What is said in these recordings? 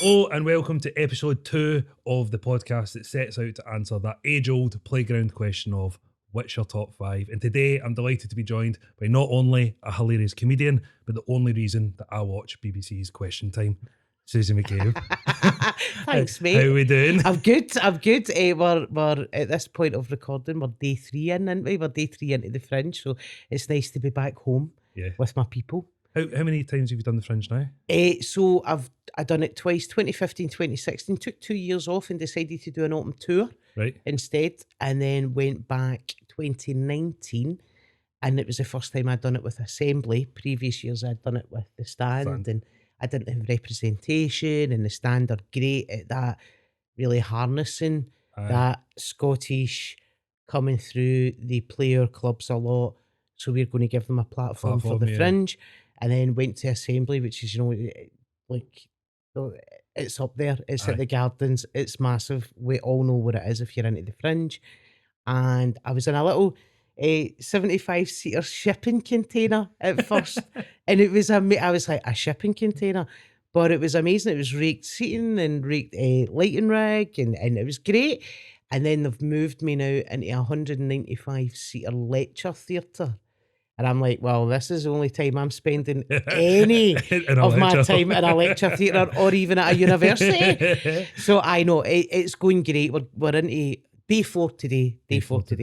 Hello and welcome to episode 2 of the podcast that sets out to answer that age-old playground question of what's your top 5. And today I'm delighted to be joined by not only a hilarious comedian, but the only reason that I watch BBC's Question Time, Susie McCabe. Thanks, mate. How are we doing? I'm good. We're at this point of recording. We're day 3 in, aren't we? We're day 3 into the Fringe, so it's nice to be back home with my people. How many times have you done the Fringe now? So I've done it twice, 2015, 2016. Took 2 years off and decided to do an autumn tour instead, and then went back 2019, and it was the first time I'd done it with Assembly. Previous years I'd done it with the Stand. And I didn't have representation, and the Stand are great at that, really harnessing that Scottish coming through. They play our clubs a lot, so we're going to give them a platform for the Fringe. And then went to Assembly, which is, it's up there. It's at the Gardens. It's massive. We all know what it is if you're into the Fringe. And I was in a little 75-seater shipping container at first. And it was, I was like, a shipping container? But it was amazing. It was raked seating and raked lighting rig, and it was great. And then they've moved me now into a 195-seater lecture theatre. And I'm like, well, this is the only time I'm spending any of my time in a lecture theatre or even at a university. So I know it's going great. We're into day 4 today.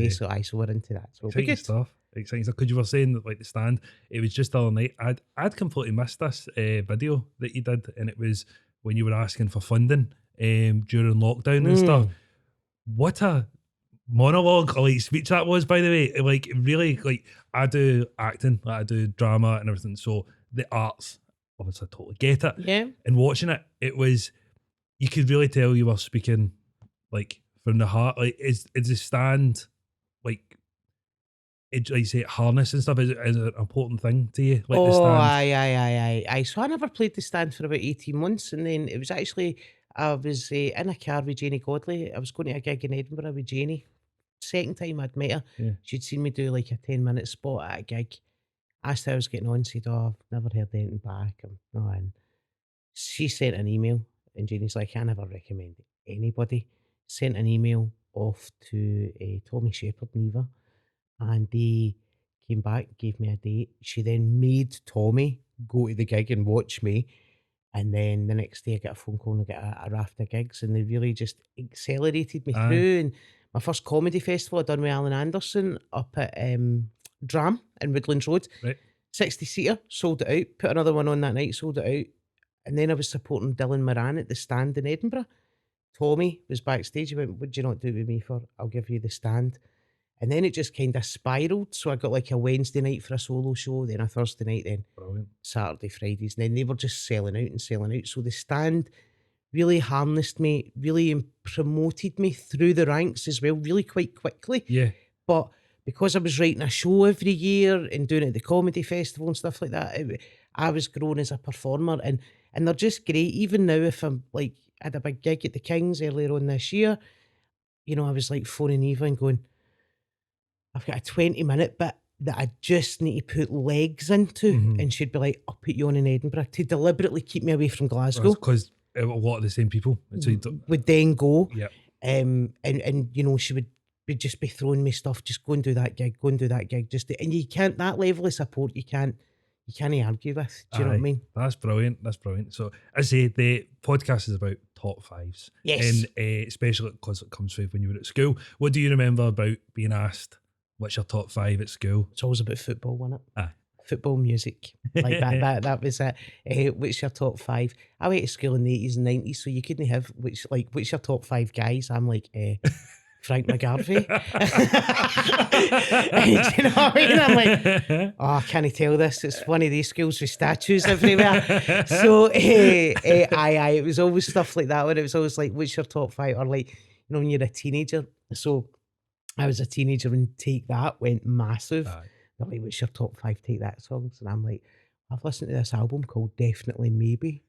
So we're into that. So exciting stuff. Exciting stuff. Because you were saying that, like, the Stand, it was just the other night. I'd completely missed this video that you did, and it was when you were asking for funding during lockdown and stuff. What a monologue or like speech that was, by the way. Like, really, like, I do acting, like I do drama and everything, so the arts, obviously I totally get it. Yeah. And watching it, it was, you could really tell you were speaking like from the heart. Like, is the Stand, like you say, harness and stuff, is it an important thing to you? Like, the Stand? Aye. So I never played the Stand for about 18 months, and then it was actually, I was in a car with Janie Godley. I was going to a gig in Edinburgh with Janie. Second time I'd met her, she'd seen me do like a 10-minute spot at a gig. Asked how I was getting on, said, "Oh, I've never heard anything back." And she sent an email, and Janie's like, "I never recommend anybody." Sent an email off to Tommy Shepherd and Eva, and they came back, gave me a date. She then made Tommy go to the gig and watch me. And then the next day I get a phone call and I get a raft of gigs, and they really just accelerated me through. And my first comedy festival I done with Alan Anderson up at Dram in Woodlands Road. 60-seater, sold it out. Put another one on that night, sold it out. And then I was supporting Dylan Moran at the Stand in Edinburgh. Tommy was backstage. He went, "Would you not do it with me for, I'll give you the Stand." And then it just kind of spiraled. So I got like a Wednesday night for a solo show, then a Thursday night, then Saturday, Fridays. And then they were just selling out. So the Stand really harnessed me, really promoted me through the ranks as well, really quite quickly. Yeah. But because I was writing a show every year and doing it at the comedy festival and stuff like that, I was growing as a performer. And they're just great. Even now, if I'm like, I had a big gig at the Kings earlier on this year, I was like phoning Eva and going, "I've got a 20-minute bit that I just need to put legs into." And she'd be like, "I'll put you on in Edinburgh," to deliberately keep me away from Glasgow. Because a lot of the same people would then go. Yeah. And she would just be throwing me stuff, just go and do that gig, and you can't, that level of support, you can't argue with. Do you know what I mean? That's brilliant. So I say the podcast is about top 5s. Yes. And especially because it comes through when you were at school. What do you remember about being asked, what's your top 5 at school? It's always about football, wasn't it? Aye. Football, music, like that was it. What's your top 5? I went to school in the 80s and 90s, so you couldn't have what's your top 5 guys? I'm like Frank McGarvey. Do you know what I mean? I'm like, oh, can I tell this? It's one of these schools with statues everywhere. So it was always stuff like that, where it was always like, what's your top 5? Or like, when you're a teenager. So I was a teenager and Take That went massive. They're like, what's your top 5 Take That songs? And I'm like, I've listened to this album called Definitely Maybe.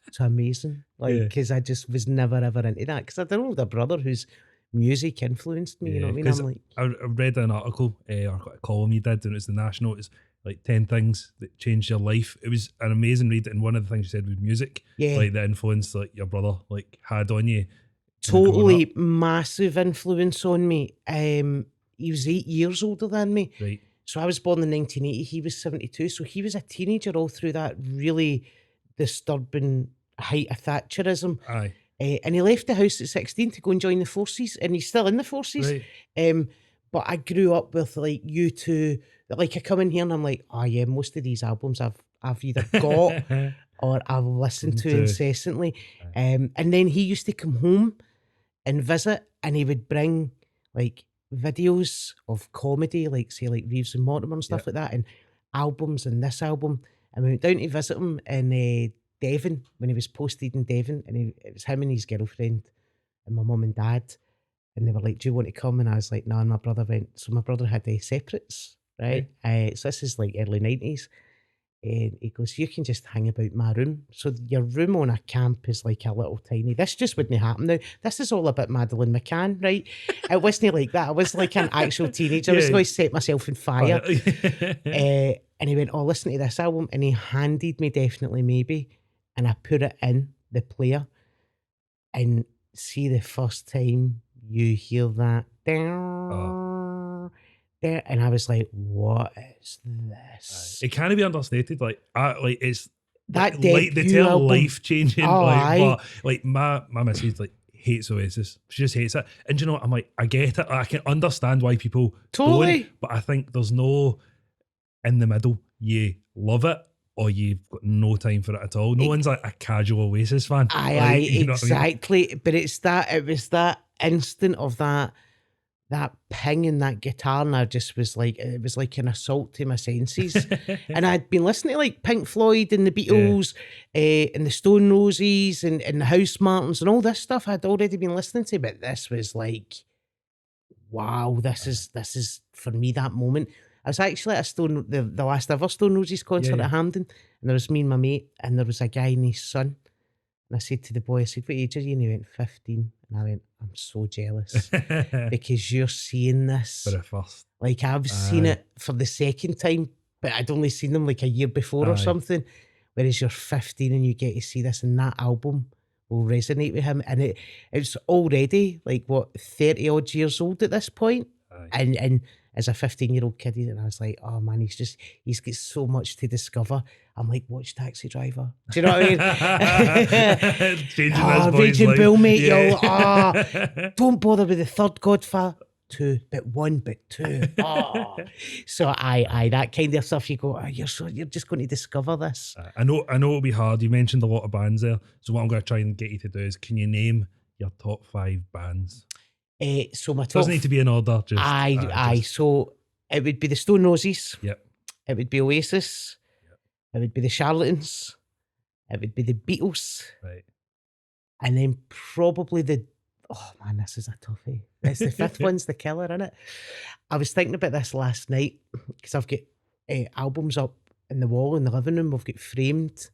It's amazing. Because I just was never ever into that. Because I had an older brother whose music influenced me, you know what I mean? I'm like, I read an article or a column you did, and it was the National. It's like 10 things that changed your life. It was an amazing read, and one of the things you said was music. Yeah. Like the influence like your brother like had on you. Totally massive influence on me. He was 8 years older than me. Right. So I was born in 1980, he was 72. So he was a teenager all through that really disturbing height of Thatcherism. Aye. And he left the house at 16 to go and join the forces, and he's still in the forces. Right. But I grew up with like U2. Like I come in here and I'm like, oh yeah, most of these albums I've either got or I've listened to incessantly. And then he used to come home and visit, and he would bring like videos of comedy, like say like Reeves and Mortimer and stuff like that, and albums and this album. And we went down to visit him in Devon when he was posted in Devon, and it was him and his girlfriend and my mum and dad, and they were like, do you want to come? And I was like, no, and my brother went. So my brother had separates, right? So this is like early 90s. And he goes, you can just hang about my room. So your room on a camp is like a little tiny. This just wouldn't happen now. This is all about Madeleine McCann, right? It wasn't like that. I was like an actual teenager. I was going to set myself on fire. And he went, oh, listen to this album. And he handed me Definitely Maybe. And I put it in the player. And see the first time you hear that. There, and I was like, what is this? It can't be understated. Like it's that like the term life changing. But like my missus like hates Oasis. She just hates it. And you know what? I'm like, I get it. I can understand why people don't, but I think there's no in the middle. You love it or you've got no time for it at all. No one's like a casual Oasis fan. Exactly. I mean? But it was that instant of that ping in that guitar, and I just was like, it was like an assault to my senses. And I'd been listening to like Pink Floyd and the Beatles and the Stone Roses and the House Martins and all this stuff I'd already been listening to, but this was like, wow, this is for me that moment. I was actually at the last ever Stone Roses concert at Hampden, and there was me and my mate, and there was a guy and his son. And I said to the boy, I said, what age are you? And he went, 15. And I went, I'm so jealous because you're seeing this. For the first. Like I've seen it for the second time, but I'd only seen them like a year before or something. Whereas you're 15 and you get to see this, and that album will resonate with him. And it's already like, 30 odd years old at this point. And as a 15-year-old kid, and I was like, oh man, he's got so much to discover. I'm like, watch Taxi Driver. Do you know what I mean? Raging Bull, mate. You'll, don't bother with the third Godfather. 2, but 1, but 2. So I that kind of stuff. You go, you're just going to discover this. I know it'll be hard. You mentioned a lot of bands there. So what I'm going to try and get you to do is, can you name your top 5 bands? So my top, doesn't need to be in order. So it would be the Stone Roses. Yep. It would be Oasis. Yep. It would be the Charlatans. It would be the Beatles. Right. And then probably oh man, this is a toughie. It's the 5th one's The Killer, innit? I was thinking about this last night because I've got albums up in the wall in the living room. We've got framed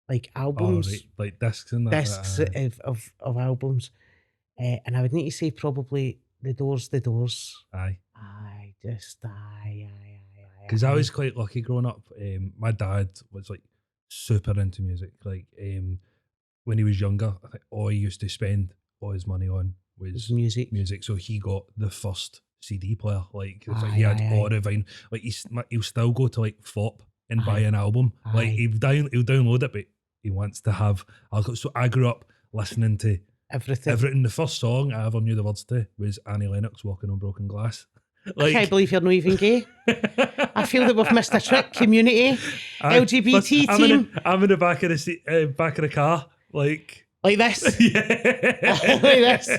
like albums, like discs and that. Discs of albums. And I would need to say probably The Doors. Aye. Aye. Because I was quite lucky growing up. My dad was like super into music. Like when he was younger, I think all he used to spend all his money on was music. So he got the first CD player. Like he had all the vinyl. Like he'll still go to like FOP and buy an album. Like he'll download it, but he wants to have. So I grew up listening to everything. The first song I ever knew the words to was Annie Lennox, Walking on Broken Glass. Like, I can't believe you're not even gay. I feel that we've missed a trick. Community, LGBT team. I'm in the back of the car, like this. Yeah. Like this.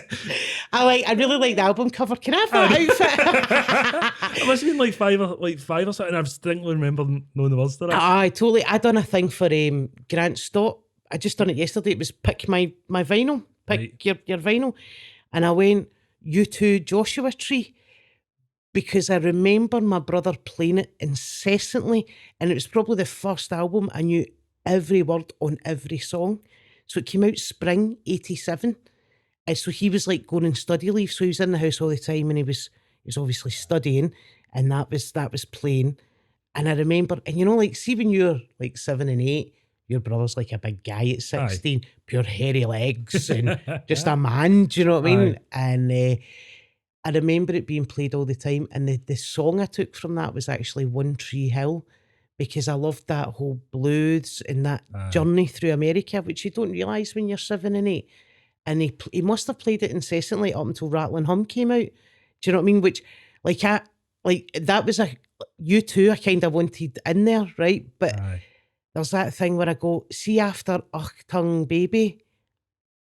I really like the album cover. Can I have that outfit? It must have been like five or something. I distinctly remember knowing the words to that. Totally. I done a thing for Grant Stott. I just done it yesterday. It was pick my vinyl. Pick your vinyl. And I went U2 Joshua Tree, because I remember my brother playing it incessantly, and it was probably the first album I knew every word on every song. So it came out spring 87. And so he was like going on study leave, so he was in the house all the time, and he was obviously studying, and that was playing. And I remember, and you know, like, see when you're like 7 and 8, your brother's like a big guy at 16, pure hairy legs and just a man, do you know what I mean? And I remember it being played all the time. And the song I took from that was actually One Tree Hill, because I loved that whole blues and that journey through America, which you don't realise when you're 7 and 8. And he must have played it incessantly up until Rattlin' Hum came out. Do you know what I mean? Which, like, that was a U2 I kind of wanted in there, right? But there's that thing where I go, see, after Achtung Baby,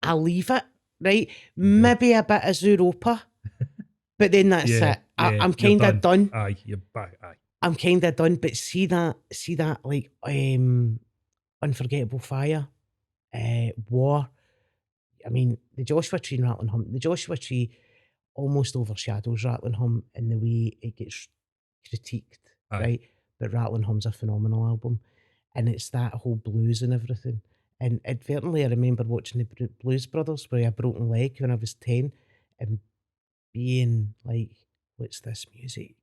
I'll leave it, right? Maybe a bit of Europa, but then that's it. I'm kind of done. You're back. I'm kind of done. But see that like Unforgettable Fire, War. I mean, the Joshua Tree and Rattlin' Hum. The Joshua Tree almost overshadows Rattlin' Hum in the way it gets critiqued, right? But Rattlin' Hum's a phenomenal album, and it's that whole blues and everything. And advertently, I remember watching the Blues Brothers with a broken leg when I was 10 and being like, what's this music?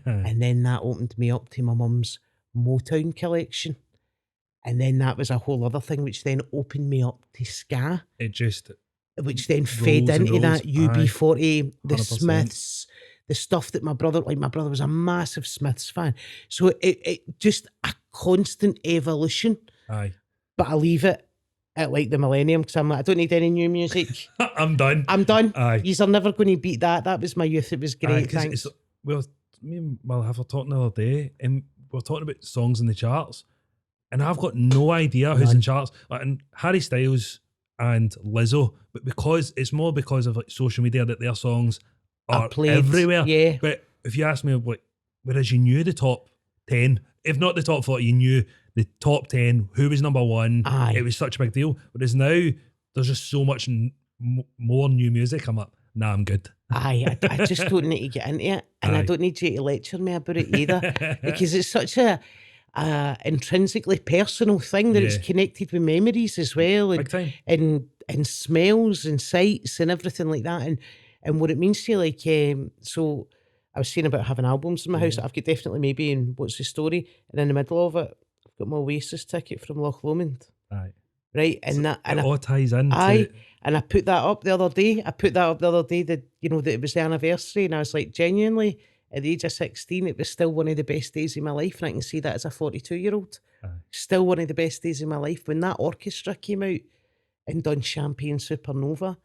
And then that opened me up to my mum's Motown collection. And then that was a whole other thing, which then opened me up to ska. Which then fed into that UB40, the 100%. Smiths, the stuff that my brother was a massive Smiths fan. So it just a constant evolution. But I leave it at like the millennium, because I'm like, I don't need any new music. I'm done. Yous are never going to beat that. That was my youth. It was great. Thanks. Well, me and Malhav were talking the other day, and we were talking about songs in the charts, and I've got no idea who's in charts. Like, and Harry Styles and Lizzo, but because of like social media that their songs are everywhere. Yeah. But if you ask me, like, whereas you knew the top 10, if not the top 40, you knew the top 10, who was number one. It was such a big deal. Whereas now there's just so much more new music. I'm like, nah, I'm good. I just don't need to get into it, and I don't need you to lecture me about it either, because it's such a intrinsically personal thing that it's connected with memories as well, and smells and sights and everything like that, and what it means to you. Like, so I was saying about having albums in my house. I've got definitely maybe in What's the Story, and in the middle of it, I've got my Oasis ticket from Loch Lomond. Right, and so that, and it all ties in. And I put that up the other day. That, you know, that it was the anniversary, and I was like, genuinely, at the age of 16, it was still one of the best days of my life, and I can see that as a 42-year-old. Still one of the best days of my life. When that orchestra came out and done Champagne Supernova,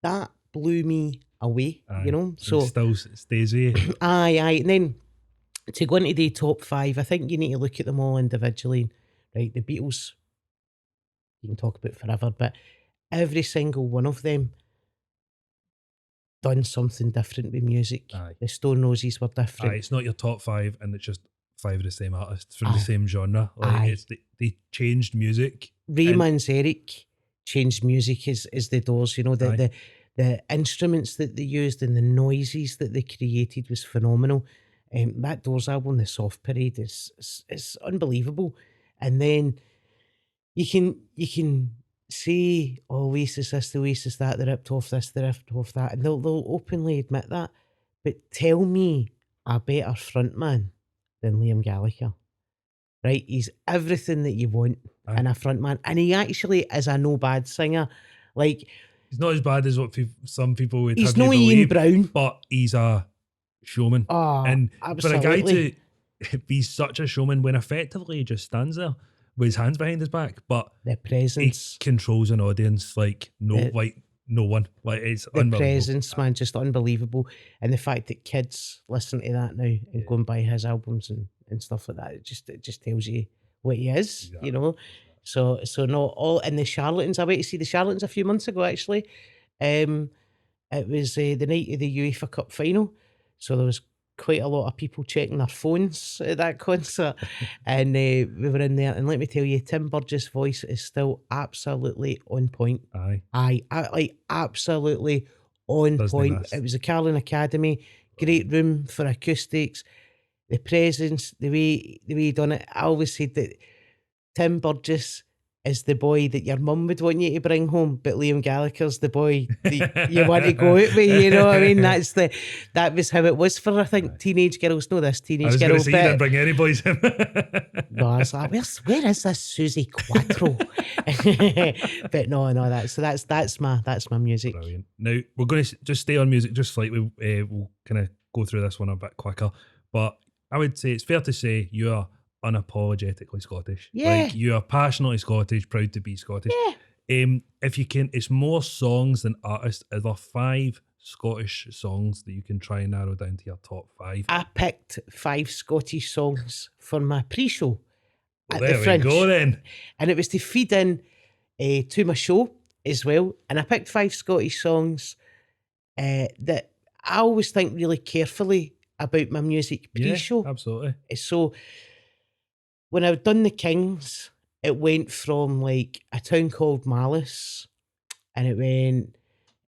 that blew me away, you know. So it still stays with you. Aye. And then to go into the top 5, I think you need to look at them all individually. Right, the Beatles, you can talk about forever, but every single one of them done something different with music. The Stone Roses were different. It's not your top 5, and it's just 5 of the same artists from the same genre. Like, it's they changed music. Ray Manzarek changed music as the Doors. You know, the instruments that they used and the noises that they created was phenomenal. That Doors album, The Soft Parade, is unbelievable. And then you can say, oh, Oasis this, the Oasis that, they ripped off this, they ripped off that, and they'll openly admit that. But tell me a better frontman than Liam Gallagher, right? He's everything that you want in a frontman, and he actually is a no bad singer. Like, he's not as bad as what some people would. He's no Ian Brown, but he's a showman. And absolutely. For a guy to be such a showman when effectively he just stands there with his hands behind his back, but the presence, he controls an audience like no one. Like, it's the unbelievable. Presence, man, just unbelievable. And the fact that kids listen to that now and go and buy his albums and stuff like that, it just tells you what he is, you know. So not all. And the Charlatans, I went to see the Charlatans a few months ago actually. It was the night of the UEFA Cup final, so there was quite a lot of people checking their phones at that concert. And we were in there, and let me tell you, Tim Burgess' voice is still absolutely on point. Like absolutely on point. It was the Carlin Academy, great room for acoustics, the presence, the way he done it. I always said that Tim Burgess is the boy that your mum would want you to bring home, but Liam Gallagher's the boy that you want to go out with, you know what I mean? That was how it was for, I think, teenage girls. Know this, I teenage was going girl. to say you didn't bring any boys in. No, I was like, where is this Susie Quattro? But no, that's my music. Brilliant. Now, we're going to just stay on music just slightly. We'll kind of go through this one a bit quicker. But I would say it's fair to say you are unapologetically Scottish. Yeah. Like, you are passionately Scottish, proud to be Scottish. Yeah. If you can, it's more songs than artists. Are there 5 Scottish songs that you can try and narrow down to your top 5? I picked 5 Scottish songs for my pre-show at There the Fringe. we go then. And it was to feed in to my show as well. And I picked 5 Scottish songs that I always think really carefully about my music pre-show. Yeah, absolutely. So when I'd done the Kings, it went from like A Town Called Malice, and it went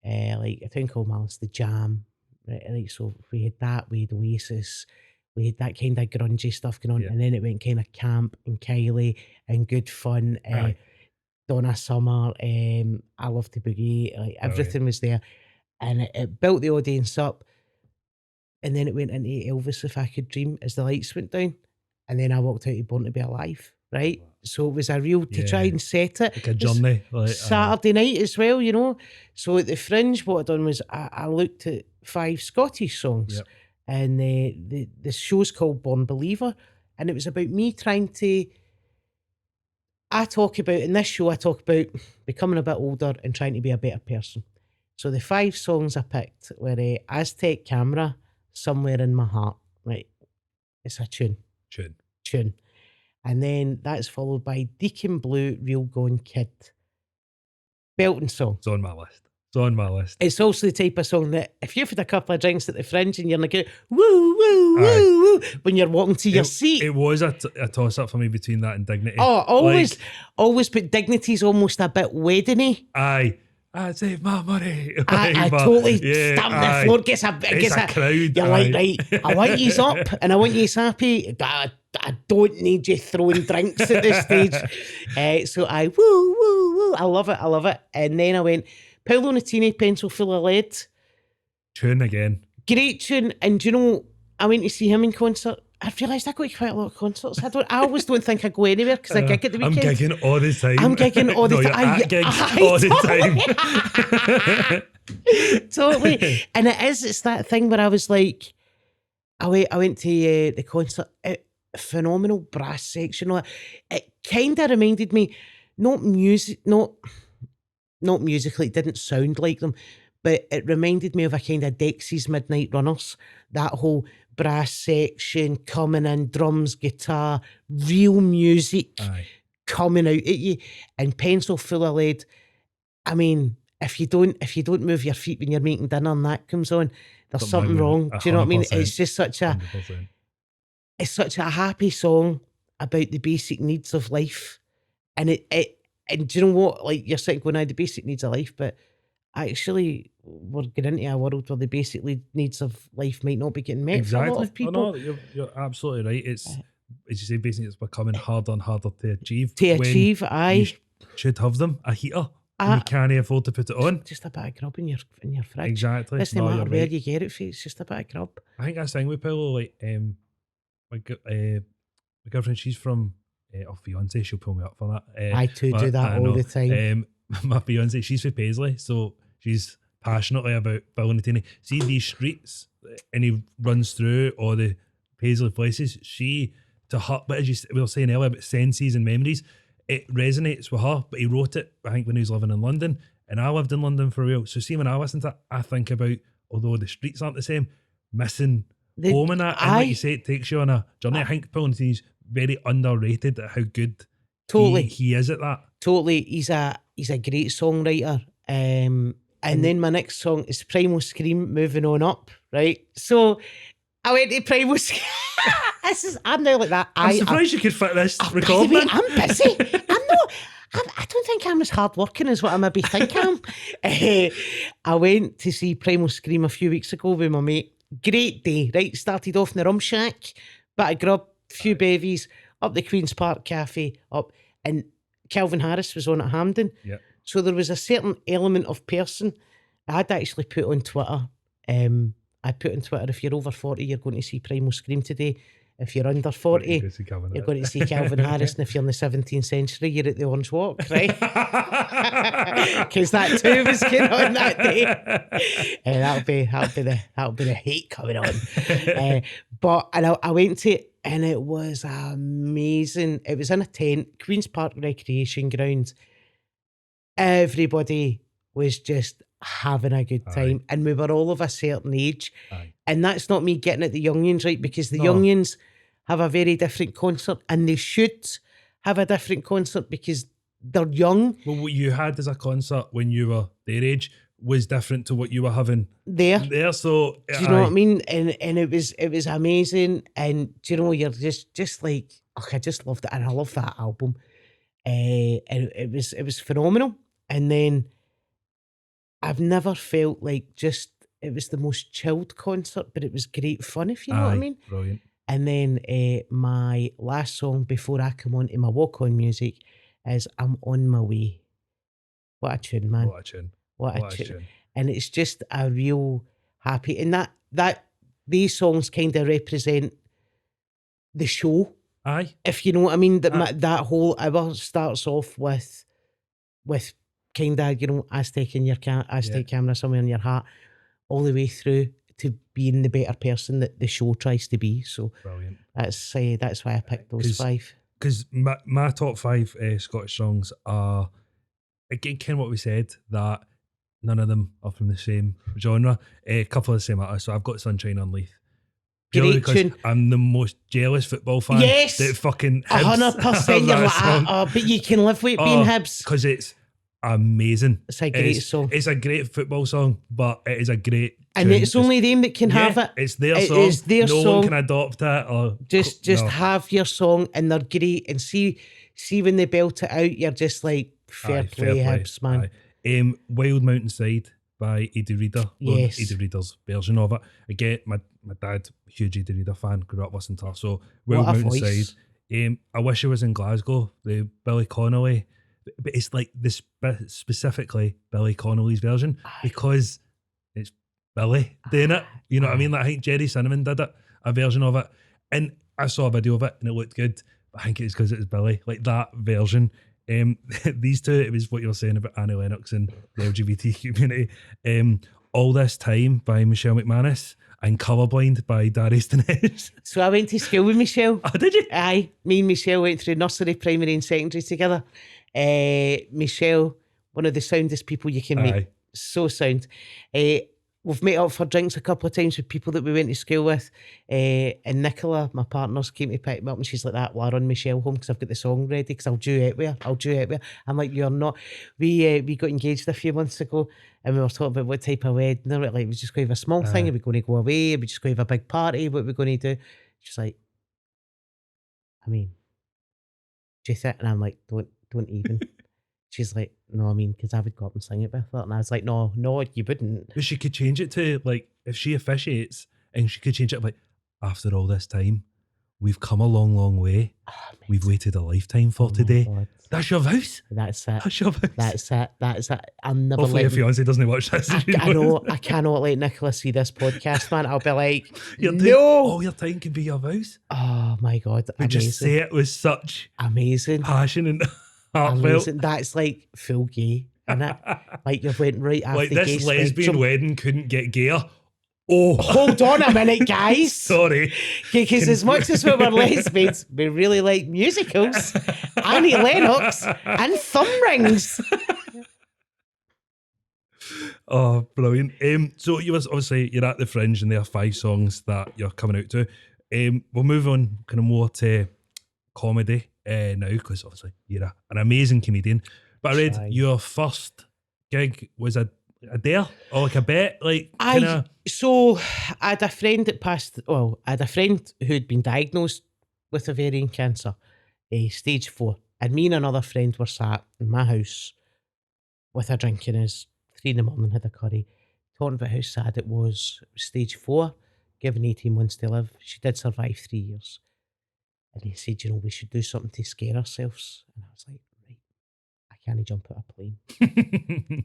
like A Town Called Malice, The Jam, right? So we had that, we had Oasis, we had that kind of grungy stuff going on, and then it went kind of Camp and Kylie and Good Fun, Donna Summer, I Love to Boogie, like everything was there, and it built the audience up. And then it went into Elvis, If I Could Dream, as the lights went down. And then I walked out to Born to Be Alive, right? So it was a real, to try and set it. Like a journey. Like, Saturday night as well, you know. So at the Fringe, what I done was I looked at 5 Scottish songs. Yep. And the show's called Born Believer. And it was about me trying to... in this show, I talk about becoming a bit older and trying to be a better person. So the 5 songs I picked were Aztec Camera, Somewhere in My Heart, right? It's a tune. And then that's followed by Deacon Blue, Real Gone Kid. Belting song. It's on my list. It's also the type of song that if you've had a couple of drinks at the Fringe and you're like, woo, woo, woo, woo, when you're walking to your seat. It was a toss-up for me between that and Dignity. Oh, always, but Dignity's almost a bit wedding-y. Aye. I save my money. I totally stamp the floor. Gets a crowd. You're like, right, I want yous up and I want yous happy. I don't need you throwing drinks at this stage. So I woo, woo, woo. I love it. And then I went, Paolo Nutini, Pencil Full of Lead. Tune again. Great tune. And do you know, I went to see him in concert. I realised I go to quite a lot of concerts. I always don't think I go anywhere because I gig at the weekend. I'm gigging all the time. Gigs all the time. Totally. And it's that thing where I was like, I went to the concert, phenomenal brass section. It kind of reminded me, not musically, it didn't sound like them, but it reminded me of a kind of Dexys Midnight Runners, that whole brass section coming in, drums, guitar, real music coming out at you, and Pencil Full of Lead. I mean, if you don't move your feet when you're making dinner and that comes on, there's something wrong. Do you know what I mean? It's just such a 100%. It's such a happy song about the basic needs of life, and and do you know what? Like, you're sitting going, the basic needs of life, but actually we're getting into a world where the basic needs of life might not be getting met for a lot of people. Oh, no, you're absolutely right. It's, as you say, basically it's becoming harder and harder to achieve. You should have them, a heater, and you can't afford to put it on. Just a bit of grub in your fridge. Exactly. Doesn't matter where you get it for, it's just a bit of grub. I think that's the thing with Paolo, like, my girlfriend, she's from fiance, she'll pull me up for that. I too do that all the time. My fiance, she's from Paisley, so she's passionately about Paolo Nutini. See these streets, and he runs through all the Paisley places. But as we were saying earlier about senses and memories, it resonates with her. But he wrote it, I think, when he was living in London, and I lived in London for a while. So see, when I listen to it, I think about, although the streets aren't the same, missing home and that. And like you say, it takes you on a journey. I think Paolo Nutini's very underrated at how good he is at that. Totally. He's a great songwriter. And then my next song is Primal Scream, Moving On Up, right? So I went to Primal Scream. I'm now like that. I'm surprised you could fit this recording. I'm busy. I don't think I'm as hardworking as what I maybe think I am. I went to see Primal Scream a few weeks ago with my mate. Great day, right? Started off in the Rum Shack, bit of grub, few bevies, up the Queen's Park Cafe, up, and Calvin Harris was on at Hampden. Yeah. So there was a certain element of person. I'd actually put on Twitter, I put on Twitter, if you're over 40, you're going to see Primal Scream today. If you're under 40, you're going to see Calvin Harris. And if you're in the 17th century, you're at the Orange Walk, right? Because that too was going on that day. That'll be the hate coming on. But I went to it and it was amazing. It was in a tent, Queen's Park Recreation Ground. Everybody was just having a good time. And we were all of a certain age. And that's not me getting at the youngins, right? Because the youngins have a very different concert and they should have a different concert because they're young. Well, what you had as a concert when you were their age was different to what you were having there. So do you know what I mean? And it was amazing. And do you know, you're just like, I just loved it. And I love that album. And it was phenomenal. And then I've never felt like it was the most chilled concert, but it was great fun, if you know what I mean. Brilliant. And then my last song before I come on to my walk-on music is I'm On My Way. What a tune, man. What a tune. And it's just a real happy, and that these songs kind of represent the show. If you know what I mean. That whole hour starts off with kind of, you know, Aztec camera somewhere in your heart, all the way through to being the better person that the show tries to be. So brilliant. That's why I picked those 5. Because my top 5 Scottish songs are, again, kind of what we said, that none of them are from the same genre. A couple of the same artists. So I've got Sunshine on Leith. Purely because I'm the most jealous football fan. Yes, that fucking 100%. You're like, but you can live with being Hibs because it's amazing. It's a great song. It's a great football song, but it is a great and tune. It's only them that can have it. It's their song. It's their song. No one can adopt it or just have your song, and they're great. And see when they belt it out, you're just like fair play, Hibs, man. Wild Mountainside by Eddie Reader. Yes. Eddie Reader's version of it. Again, my dad, huge Eddie Reader fan, grew up listening to her. So Wild Mountainside. I Wish I Was in Glasgow, the Billy Connolly. But it's like this specifically Billy Connolly's version because it's Billy doing it. You know what I mean? Like, I think Jerry Cinnamon did it, a version of it. And I saw a video of it and it looked good. But I think it's because it was Billy. Like that version. These two, it was what you were saying about Annie Lennox and the LGBT community. All This Time by Michelle McManus and Colourblind by Darius Dinesh. So I went to school with Michelle. Oh, did you? Aye. Me and Michelle went through nursery, primary and secondary together. Michelle, one of the soundest people you can meet. So sound. We've met up for drinks a couple of times with people that we went to school with. And Nicola, my partners, came to pick me up and she's like, well, I run Michelle home because I've got the song ready because I'll duet with her. I'm like, you're not. We got engaged a few months ago and we were talking about what type of wedding. They were like, we're just going to have a small thing. Are we going to go away? Are we just going to have a big party? What are we going to do? She's like, I mean, do you think? And I'm like, don't even. She's like, no, I mean, because I would go up and sing it with her. And I was like, no, you wouldn't. But she could change it to, like, if she officiates, and she could change it like, after all this time, we've come a long, long way. We've waited a lifetime for today. God. That's your vows? That's it. That's your vows? That's it. I'm never Hopefully your fiancé doesn't watch this. I know. I cannot let Nicola see this podcast, man. I'll be like, all your time can be your vows. Oh, my God. We just say it with such amazing passion and heartfelt. Amazing. That's like full gay, isn't it? Like you went right after like the this gay lesbian spectrum. wedding couldn't get gayer. Oh, hold on a minute, guys. Sorry. Because as much as we were lesbians, we really like musicals, Annie Lennox, and thumb rings. Oh, brilliant. So you're at the Fringe and there are 5 songs that you're coming out to. We'll move on kind of more to comedy now because obviously you're an amazing comedian. But I read your first gig was a dare or like a bet, like So I had a friend that I had a friend who had been diagnosed with ovarian cancer, stage 4, and me and another friend were sat in my house with a drink in us, 3 a.m, had a curry, talking about how sad it was. It was stage 4, given 18 months to live. She did survive 3 years. And he said, we should do something to scare ourselves. And I was like, right, can't jump out of a plane.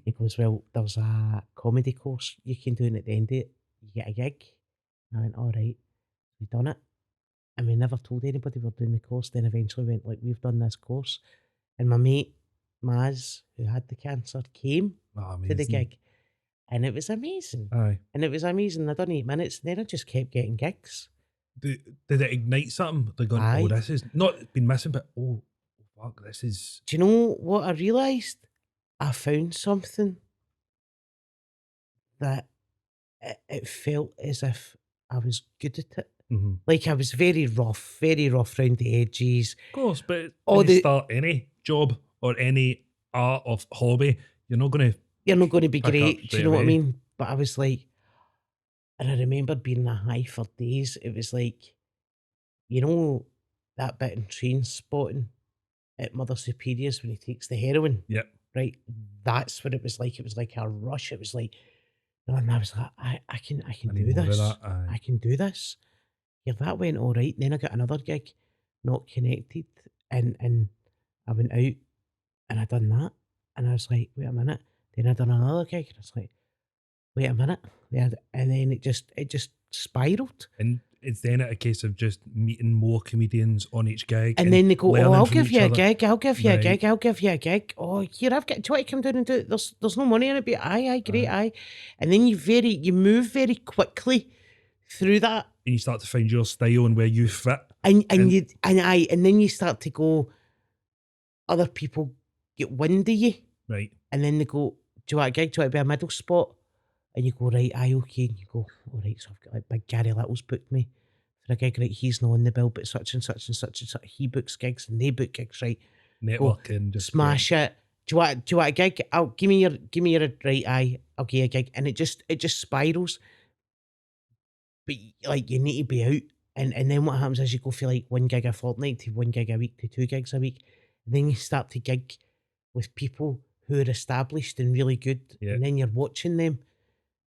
He goes, well, there's a comedy course you can do, and at the end of it, you get a gig. I went, all right. We done it. And we never told anybody we were doing the course. Then eventually went, like, we've done this course. And my mate, Maz, who had the cancer, came to the gig. And it was amazing. Aye. And it was amazing. I done 8 minutes, and then I just kept getting gigs. Did it ignite something? Like, going, Aye. oh, this is not been missing, but oh, fuck, this is. Do you know what I realised? I found something that it felt as if I was good at it. Mm-hmm. Like, I was very rough around the edges. Of course, but when you start any job or any art or hobby, you're not going to be great. Do you know what I away. mean? But I was like, and I remember being in a high for days. It was like, you know, that bit in Train Spotting at Mother Superior's when he takes the heroin. Yep. Right. That's what it was like. It was like a rush. It was like, and I was like, I can do this. I can do this. Yeah, that went all right. Then I got another gig, Not Connected, and I went out and I done that, and I was like, wait a minute. Then I done another gig, and I was like, wait a minute. And then it just spiraled. And it's then a case of just meeting more comedians on each gig. And then they go, oh, I'll give you a gig. I'll give you a Right. gig. I'll give you a gig. Oh, here, do you want to come down and do it? There's no money in it, but aye, great, aye. And then you move very quickly through that. And you start to find your style and where you fit. And then you start to go, other people get wind of you. Right. And then they go, do you want a gig? Do you want to be a middle spot? And you go, right, aye, okay. And you go, all right, so I've got like Big Gary Little's booked me for a gig, right? He's not on the bill, but such and such and such and such. He books gigs and they book gigs, right? Networking, just smash it. Do you want a gig? Give me your right, aye, I'll give you a gig. And it just spirals. But like, you need to be out. And then what happens is you go for like 1 gig a fortnight to 1 gig a week to 2 gigs a week. And then you start to gig with people who are established and really good. Yeah. And then you're watching them.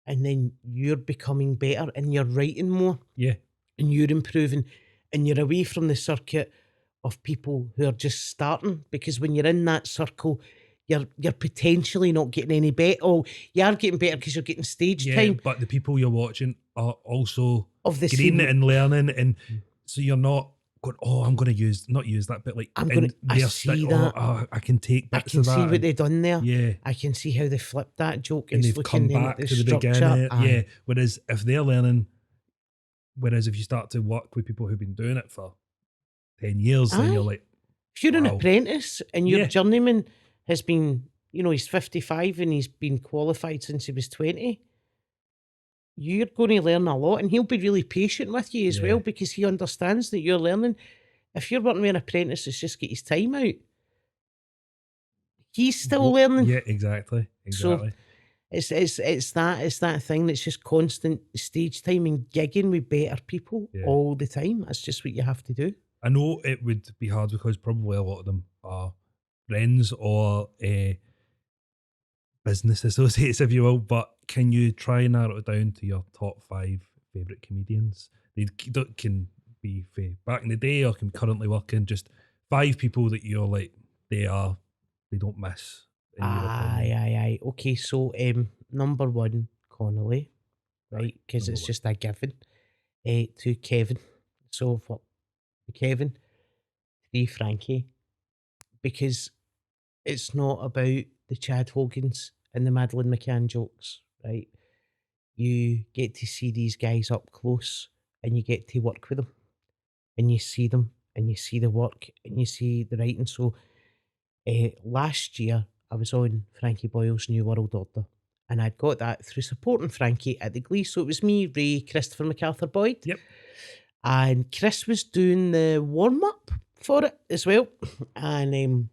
And then you're becoming better and you're writing more. Yeah. And you're improving. And you're away from the circuit of people who are just starting. Because when you're in that circle, you're potentially not getting any better. Oh, you are getting better because you're getting stage time. But the people you're watching are also of the green same, and learning. And so you're not going, oh, I'm going to not use that, but like, I see that. Oh, I can take bits of that. I can see what they've done there. Yeah. I can see how they flipped that joke. And they've come back to the beginning. Yeah. Whereas if they're learning, if you start to work with people who've been doing it for 10 years, then you're like, if you're an apprentice and your journeyman has been, he's 55 and he's been qualified since he was 20, you're going to learn a lot, and he'll be really patient with you as well, because he understands that you're learning. If you're working with an apprentice that's just get his time out, he's still learning. Yeah, exactly. So it's that thing that's just constant stage time and gigging with better people all the time. That's just what you have to do. I know it would be hard because probably a lot of them are friends or business associates, if you will, but can you try and narrow it down to your top 5 favourite comedians? They can be back in the day or can be currently working, just 5 people that you're like, they don't miss. Aye. Okay, so number 1, Connolly, right? Because it's just a given. 2, Kevin. So for Kevin, 3, Frankie. Because it's not about the Chad Hogans and the Madeline McCann jokes, right? You get to see these guys up close and you get to work with them and you see them and you see the work and you see the writing. So last year I was on Frankie Boyle's New World Order, and I'd got that through supporting Frankie at the Glee. So it was me, Ray, Christopher MacArthur Boyd. Yep. And Chris was doing the warm-up for it as well. And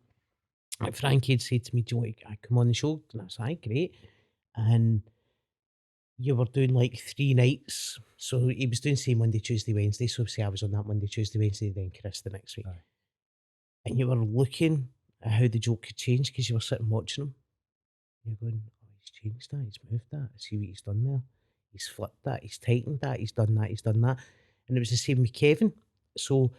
Frankie had said to me, do you want to come on the show? And I was like, great. And you were doing like 3 nights. So he was doing say Monday, Tuesday, Wednesday. So say I was on that Monday, Tuesday, Wednesday, then Chris the next week. Aye. And you were looking at how the joke could change because you were sitting watching him. You're going, oh, he's changed that, he's moved that. See what he's done there. He's flipped that, he's tightened that, he's done that, he's done that. And it was the same with Kevin. So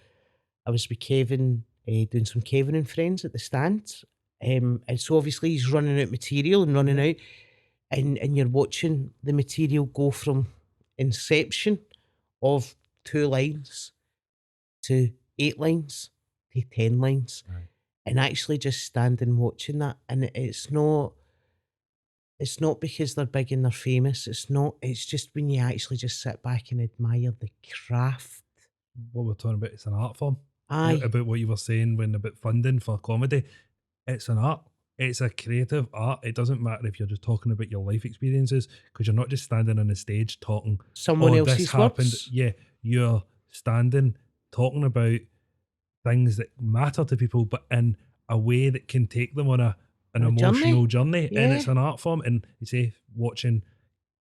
I was with Kevin, doing some Kevin and Friends at the stand. And so obviously he's running out material and running out, and you're watching the material go from inception of 2 lines to 8 lines to 10 lines. Aye. And actually just standing watching that, and it's not because they're big and they're famous. It's just when you actually just sit back and admire the craft. What we're talking about, it's an art form. Aye. About what you were saying when about funding for comedy, it's an art. It's a creative art. It doesn't matter if you're just talking about your life experiences, because you're not just standing on the stage talking Someone this else's happened. words. Yeah, you're standing talking about things that matter to people, but in a way that can take them on an emotional journey. And it's an art form. And you say watching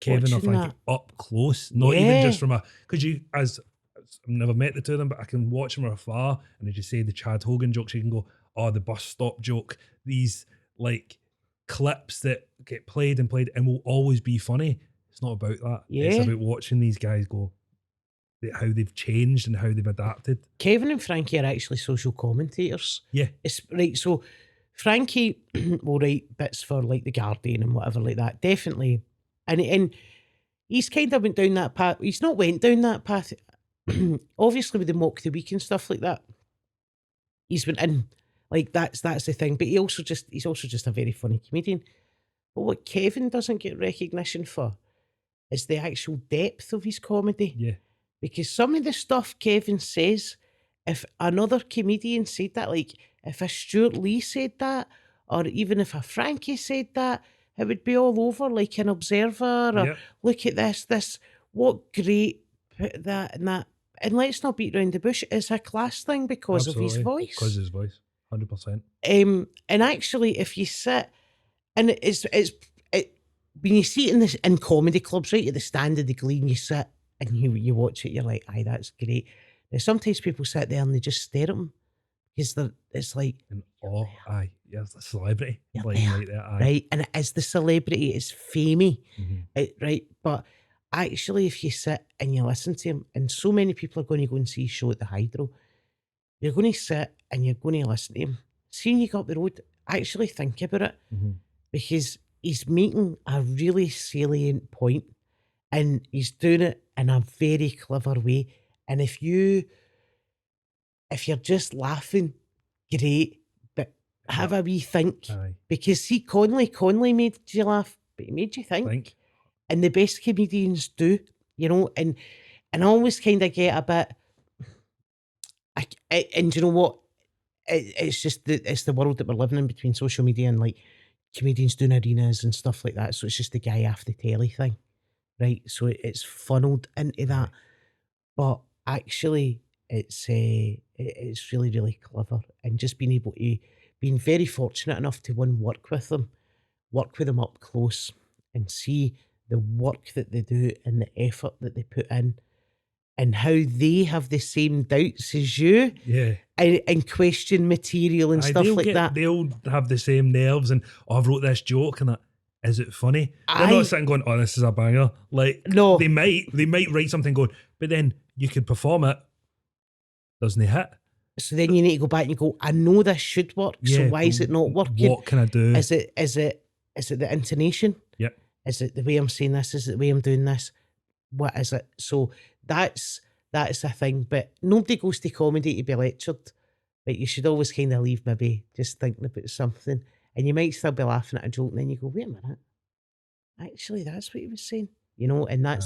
Kevin or Frankie up close, not even just from because I've never met the two of them, but I can watch them from afar, and as you say, the Chad Hogan jokes, you can go, oh, the bus stop joke, these like clips that get played and will always be funny. It's not about that. It's about watching these guys go, how they've changed and how they've adapted. Kevin and Frankie are actually social commentators. Yeah. It's right. So Frankie will write bits for like The Guardian and whatever like that. Definitely. And he's kind of went down that path. He's not went down that path. Obviously with the Mock the Week and stuff like that. He's went in. Like that's the thing. But he's also just a very funny comedian. But what Kevin doesn't get recognition for is the actual depth of his comedy. Yeah. Because some of the stuff Kevin says, if another comedian said that, like if a Stuart Lee said that, or even if a Frankie said that, it would be all over, like an Observer, or look at this, what great, put that and that. And let's not beat around the bush, it's a class thing because of his voice. Because of his voice, 100%. And actually, if you sit, and it's when you see it in comedy clubs, right, at the Stand of the Glee, and you sit, and you watch it, you're like, aye, that's great. Now, sometimes people sit there and they just stare at them because it's like... In awe, aye. Yeah, it's a celebrity. Like that, aye. Right, and it is the celebrity, it's famey, right? But actually, if you sit and you listen to him, and so many people are going to go and see his show at the Hydro, you're going to sit and you're going to listen to him. See when you go up the road, actually think about it, because he's making a really salient point, and he's doing it in a very clever way. And if you're just laughing, great, but have a wee think. Aye. Because see, Conley made you laugh, but he made you think. And the best comedians do, you know, and I always kind of get a bit, and you know what, it's just it's the world that we're living in between social media and like comedians doing arenas and stuff like that. So it's just the guy off the telly thing. Right, so it's funneled into that, but actually it's really, really clever, and just being very fortunate enough to work with them up close, and see the work that they do and the effort that they put in, and how they have the same doubts as you, and question material and stuff like that. They'll have the same nerves, and I've wrote this joke and that. Is it funny? They're not sitting going, oh, this is a banger. Like, no. They might write something going, but then you could perform it. Doesn't it hit? So then you need to go back and go, I know this should work, so why is it not working? What can I do? Is it the intonation? Yep. Is it the way I'm saying this? Is it the way I'm doing this? What is it? So that's a thing. But nobody goes to comedy to be lectured. But you should always kind of leave maybe just thinking about something. And you might still be laughing at a joke, and then you go, wait a minute, actually, that's what he was saying, you know. And I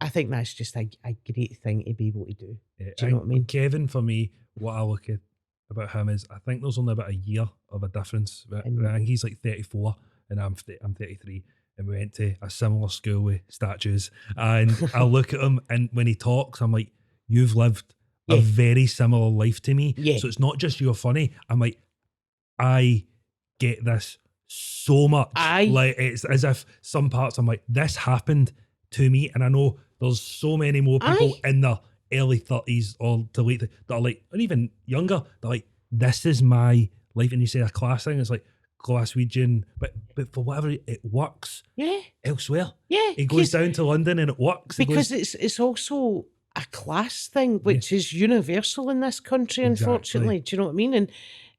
think that's just a great thing to be able to do. Yeah, do you know what I mean? Kevin, for me, what I look at about him is, I think there's only about a year of a difference. I think he's like 34, and I'm 33, and we went to a similar school with statues. And I look at him, and when he talks, I'm like, you've lived a very similar life to me. Yeah. So it's not just you're funny. I'm like, I get this so much. Like, it's as if some parts I'm like, this happened to me, and I know there's so many more people in their early 30s or to late that are like, or even younger, they're like, this is my life. And you say a class thing, it's like Glaswegian, but for whatever, it works elsewhere. Yeah. It goes down to London and it works. Because it's also a class thing, which is universal in this country, unfortunately. Do you know what I mean?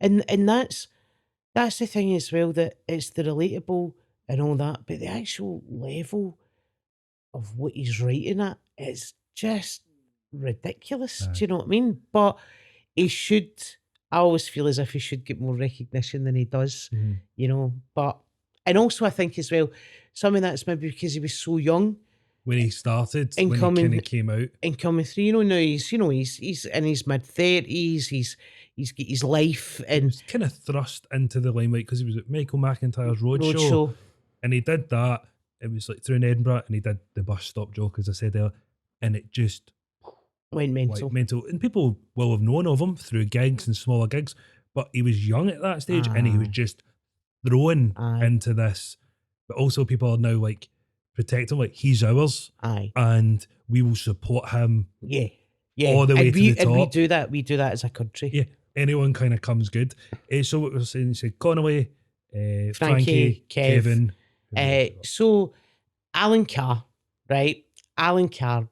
And that's the thing as well, that it's the relatable and all that, but the actual level of what he's writing at is just ridiculous. Aye. Do you know what I mean? But he should. I always feel as if he should get more recognition than he does. Mhm. You know, and also I think as well, some of that's maybe because he was so young When he started, and when he kind of came out. and coming through. You know, now he's in his mid-30s. He's got his life He and was kind of thrust into the limelight because he was at Michael McIntyre's roadshow. roadshow. And he did that. It was like through in Edinburgh, and he did the bus stop joke, as I said earlier, and it just Went mental. like mental. And people will have known of him through gigs and smaller gigs, but he was young at that stage, and he was Aye. just thrown Aye. into this. But also, people are now like protect him, like he's ours, Aye. and we will support him. Yeah. Yeah. All the way and to we, the and we top. do that. We do that as a country. Yeah, anyone kind of comes good. So what we're saying, said Connolly, Frankie, Frankie, Kevin. So Alan Carr, right? Alan Carr,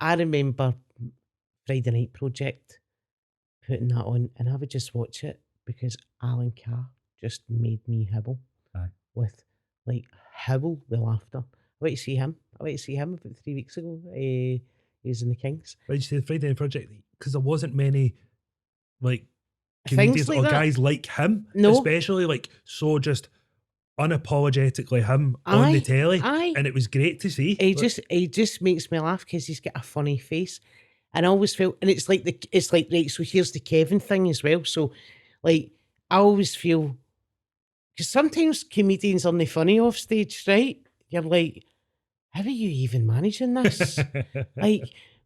I remember Friday Night Project putting that on, and I would just watch it because Alan Carr just made me hibble. Aye. With hibble with laughter. I went to see him. About 3 weeks ago. He was in the Kings. Why did you say the Friday Night Project? Because there wasn't many like Things comedians like or that. guys like him, No. especially like so just unapologetically him on Aye, the telly, aye. and it was great to see. He just makes me laugh because he's got a funny face, and I always feel, and it's like right. So here's the Kevin thing as well. So, like, I always feel, because sometimes comedians are not funny off stage, right? You're like, how are you even managing this?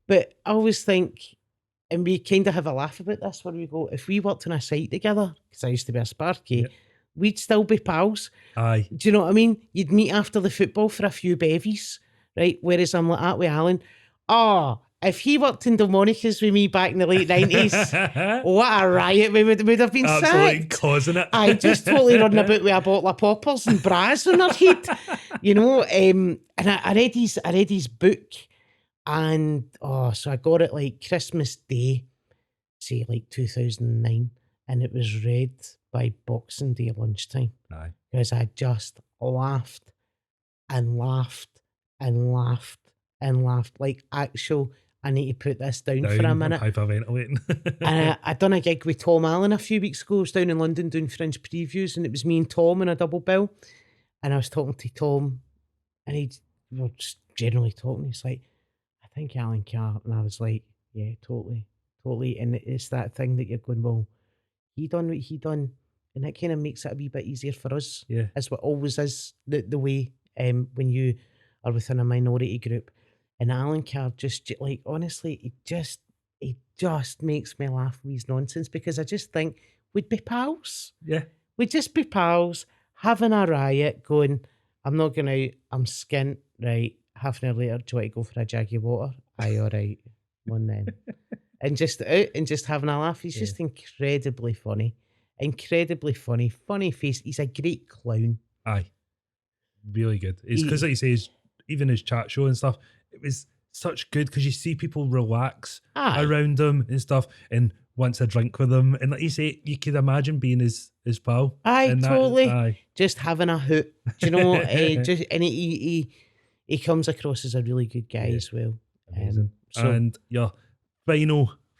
But I always think, and we kind of have a laugh about this, where we go, if we worked on a site together, because I used to be a Sparky, Yep. we'd still be pals. Aye, Do you know what I mean? You'd meet after the football for a few bevies, right? Whereas I'm like that with Alan. Oh, if he worked in Delmonico's with me back in the late 90s, what a riot we would have been absolutely sacked. causing it. I just totally running about with a bottle of poppers and bras on her head, you know. And I read his book, and so I got it like Christmas Day, say like 2009, and it was read by Boxing Day lunchtime. Aye, Because I just laughed and laughed and laughed and laughed. Like, actual, I need to put this down for a I'm minute. hyperventilating. And I done a gig with Tom Allen a few weeks ago. I was down in London doing Fringe previews, and it was me and Tom in a double bill. And I was talking to Tom, and we were just generally talking. He's like, I think Alan Carr. And I was like, yeah, totally. And it's that thing that you're going, well, he done what he done. And that kind of makes it a wee bit easier for us. Yeah. As what always is the way when you are within a minority group. And Alan Carr just, like, honestly, he just makes me laugh with his nonsense, because I just think we'd be pals. Yeah. We'd just be pals, having a riot, going, I'm not going out, I'm skint, right? Half an hour later, do you want to go for a jaggy water? Aye, all right. One then. And just out and just having a laugh. He's just incredibly funny. Funny face. He's a great clown. Aye, really good. It's because, like you say, even his chat show and stuff, it was such good because you see people relax around him and stuff, and wants a drink with him, and like you say, you could imagine being his pal. Aye, and totally. Just having a hoot. Do you know? And he comes across as a really good guy as well. Amazing. And your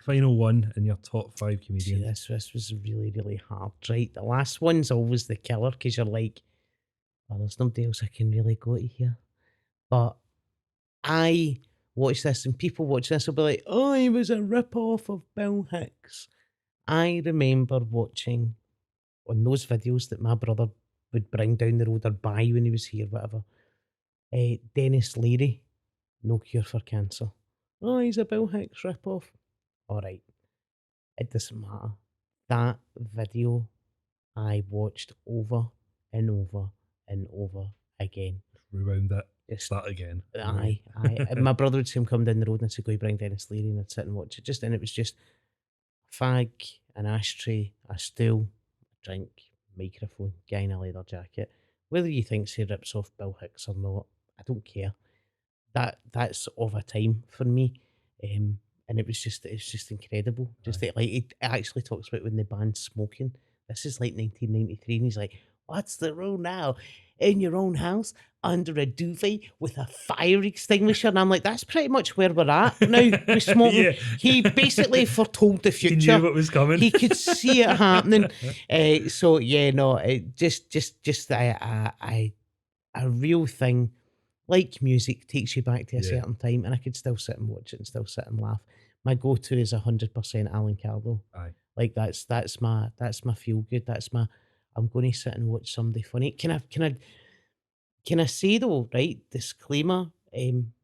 final one in your top 5 comedians. See, this was really, really hard, right? The last one's always the killer, because you're like, well, there's nobody else I can really go to here. But I watch this, and people watch this will be like, oh, he was a rip-off of Bill Hicks. I remember watching on those videos that my brother would bring down the road or buy when he was here, whatever. Dennis Leary, No Cure for Cancer. Oh, he's a Bill Hicks rip-off. All right. It doesn't matter. That video I watched over and over and over again. Rewound it. Start again. Aye. And my brother would see him come down the road, and I'd say, go bring Dennis Leary, and I'd sit and watch it. And it was just a fag, an ashtray, a stool, a drink, microphone, guy in a leather jacket. Whether you think he rips off Bill Hicks or not, I don't care. That's of a time for me. And it's just incredible. Just that, like, it actually talks about when they banned smoking, this is like 1993, and he's like, what's the rule now? In your own house, under a duvet with a fire extinguisher. And I'm like, that's pretty much where we're at now with smoking. Yeah. He basically foretold the He future. knew what was coming. He could see it happening. So yeah, no, it just a real thing. Like music takes you back to a certain time, and I could still sit and watch it and still sit and laugh. My go-to is 100% Alan Cardo. Aye. Like that's my feel good. That's my, I'm going to sit and watch somebody funny. Can I say though, right? Disclaimer,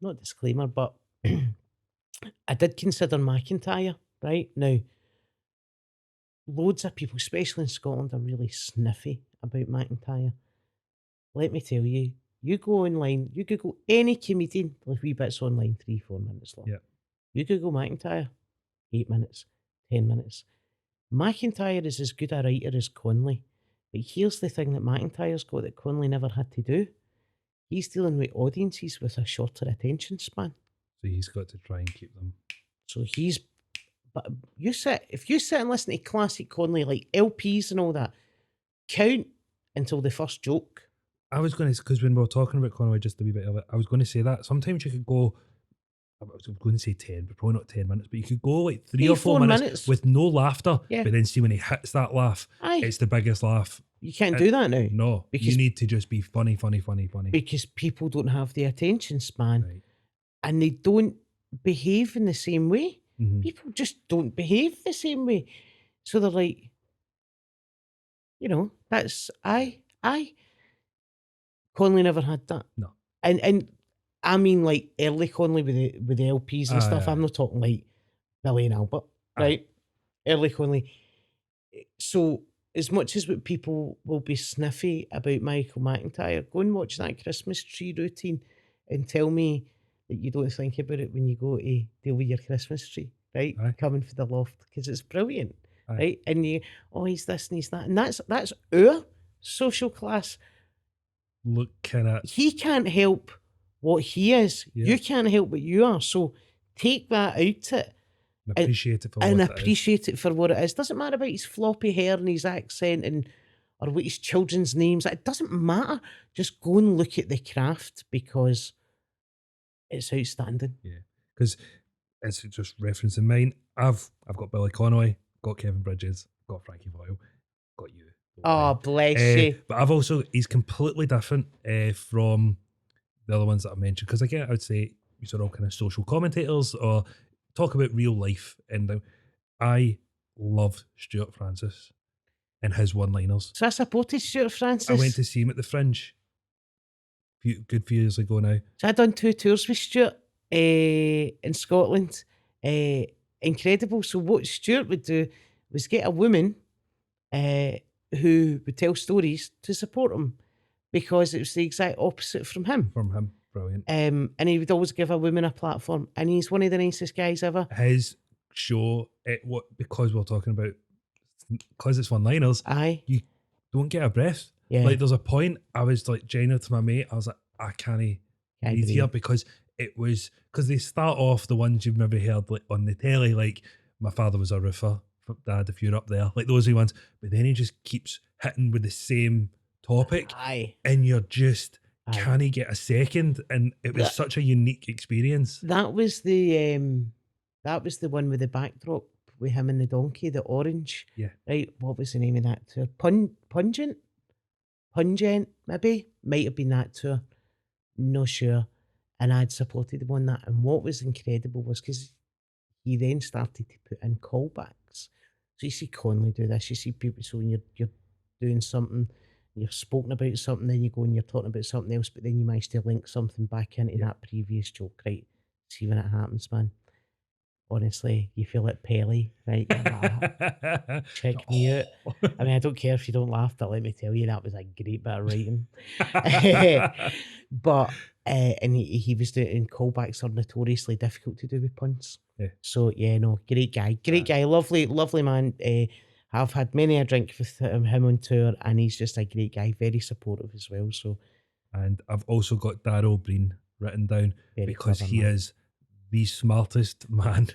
not disclaimer, but I did consider McIntyre. Right now, loads of people, especially in Scotland, are really sniffy about McIntyre. Let me tell you, you go online, you Google any comedian, like wee bits online, 3-4 minutes long. Yeah. You Google McIntyre, 8 minutes, 10 minutes. McIntyre is as good a writer as Connolly. But here's the thing that McIntyre's got that Connolly never had to do. He's dealing with audiences with a shorter attention span. So he's got to try and keep them. So but if you sit and listen to classic Connolly, like LPs and all that, count until the first joke. I was going to, because when we were talking about Conway, just a wee bit of it, I was going to say that sometimes you could go, I was going to say 10, but probably not 10 minutes, but you could go like 3 or 4 minutes with no laughter, but then see when he hits that laugh, it's the biggest laugh. You can't do that now. No, because you need to just be funny. Because people don't have the attention span, and they don't behave in the same way. Mm-hmm. People just don't behave the same way. So they're like, that's, Conley never had that. No. And I mean like early Conley with the LPs and stuff. I'm not talking like Billy and Albert, right? Early Conley. So as much as what people will be sniffy about Michael McIntyre, go and watch that Christmas tree routine and tell me that you don't think about it when you go to deal with your Christmas tree, right? Coming for the loft, because it's brilliant, right? And he's this and he's that. And that's our social class. Looking at, he can't help what he is. You can't help what you are. So take that out it and appreciate it for what it is. Doesn't matter about his floppy hair and his accent or what his children's names. It doesn't matter. Just go and look at the craft because it's outstanding. Yeah, because it's just referencing mine. I've got Billy Connolly, got Kevin Bridges, got Frankie Boyle, got you. Oh, bless you. But he's completely different from the other ones that I mentioned. Because again, I would say these are all kind of social commentators or talk about real life. And I love Stuart Francis and his one-liners. So I supported Stuart Francis. I went to see him at the Fringe good few years ago now. So I'd done 2 tours with Stuart in Scotland. Incredible. So what Stuart would do was get a woman who would tell stories to support him, because it was the exact opposite from him. Brilliant. And he would always give a woman a platform, and he's one of the nicest guys ever. His show, because we're talking about, because it's one-liners, you don't get a breath. Yeah. Like there's a point I was like genuine to my mate, I was like, I can't breathe here, because it was, because they start off the ones you've maybe heard like on the telly, like My Father Was a Roofer, Dad, If You're Up There, like those are ones, but then he just keeps hitting with the same topic, and you're just can't get a second, and it was such a unique experience. That was the one with the backdrop with him and the donkey, the orange. Yeah. Right. What was the name of that tour? Pungent, maybe. Might have been that tour. No sure. And I'd supported him on that. And what was incredible was because he then started to put in callbacks. So you see Conley do this, you see people, so when you're doing something, you've spoken about something, then you go and you're talking about something else, but then you manage to link something back into that previous joke, right? See when it happens, man. Honestly, you feel like Pelly, right? Check me out. I mean, I don't care if you don't laugh, but let me tell you, that was a great bit of writing. But and he was doing callbacks are notoriously difficult to do with puns. Yeah. So great guy, lovely man. I've had many a drink with him on tour, and he's just a great guy, very supportive as well. So, and I've also got Darryl Breen written down because he is the smartest man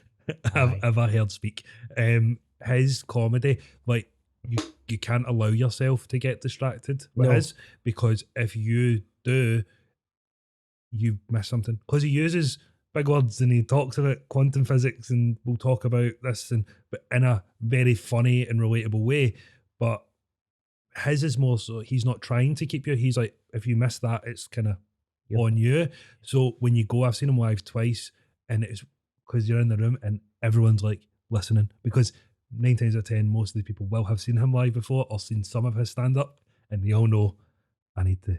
I've ever heard speak. His comedy, like you can't allow yourself to get distracted with No. his, because if you do, you miss something. Because he uses big words and he talks about quantum physics, and we'll talk about this, but in a very funny and relatable way. But his is more so he's not trying to keep you. He's like, if you miss that, it's kind of on you. So when you go, I've seen him live twice, and it's because you're in the room and everyone's like listening, because 9 times out of 10, most of the people will have seen him live before or seen some of his stand up, and they all know I need to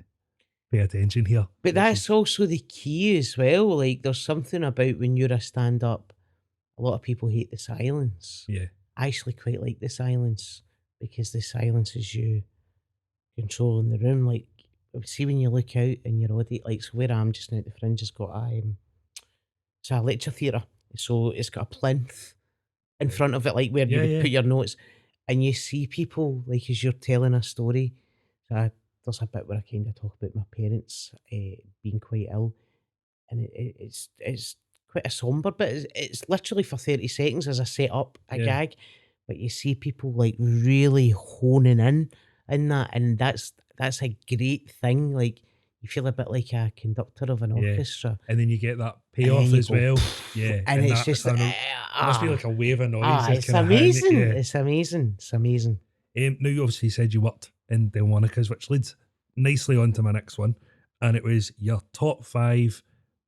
pay attention here. But that's also the key as well. Like, there's something about when you're a stand up, a lot of people hate the silence. Yeah. I actually quite like the silence, because the silence is you controlling the room. Like, see, when you look out and your audience, like, so where I'm just now at the Fringe has got it's a lecture theatre, so it's got a plinth in front of it, like where you would put your notes, and you see people, like, as you're telling a story. So there's a bit where I kind of talk about my parents being quite ill, and it's quite a somber bit. It's literally for 30 seconds as I set up a gag, but you see people like really honing in that, and that's a great thing. Like, you feel a bit like a conductor of an orchestra, and then you get that payoff as well. Yeah, and it's just it must be like a wave of noise. it's amazing. It's amazing. It's amazing. Now, you obviously said you worked in Delmonico's, which leads nicely on to my next one, and it was your top 5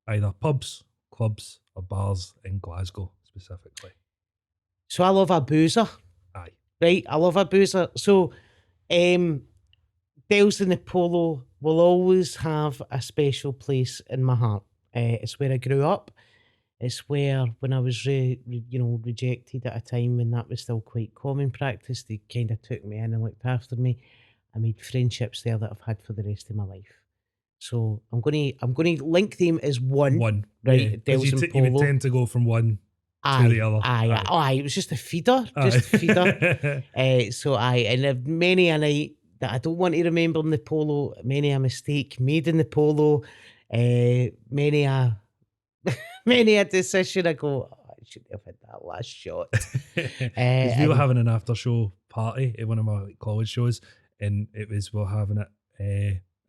either pubs, clubs, or bars in Glasgow specifically. So I love a boozer. Aye. Right, I love a boozer. So Dells in the Polo will always have a special place in my heart. It's where I grew up. It's where, when I was rejected at a time when that was still quite common practice, they kind of took me in and looked after me. I made friendships there that I've had for the rest of my life. So I'm going to link them as one. Right, yeah. Dells and You would Polo. tend to go from one to the other. Aye. It was just a feeder, So and I've many a night that I don't want to remember in the Polo, many a mistake made in the Polo, many a decision I go, oh, I should have had that last shot. We were having an after show party at one of my college shows, and we were having it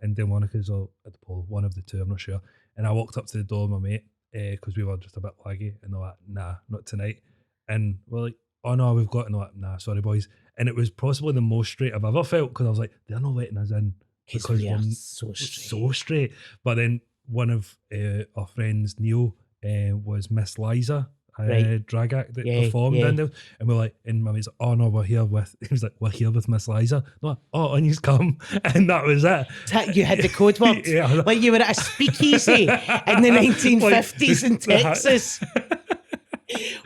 in Delmonico's or at the Polo, one of the two, I'm not sure. And I walked up to the door of my mate, because we were just a bit laggy, and they're like, nah, not tonight. And we're like, oh no, we've got, and they're like, nah, sorry boys. And it was possibly the most straight I've ever felt, because I was like, they're not letting us in because we are we're so straight. But then one of our friends, Neil, was Miss Liza, drag act that performed in there, and we're like, and my mate's like, oh no, we're here with, he was like, we're here with Miss Liza. No, like, oh, and he's come, and that was it. You had the code word, like you were at a speakeasy in the 1950s in Texas.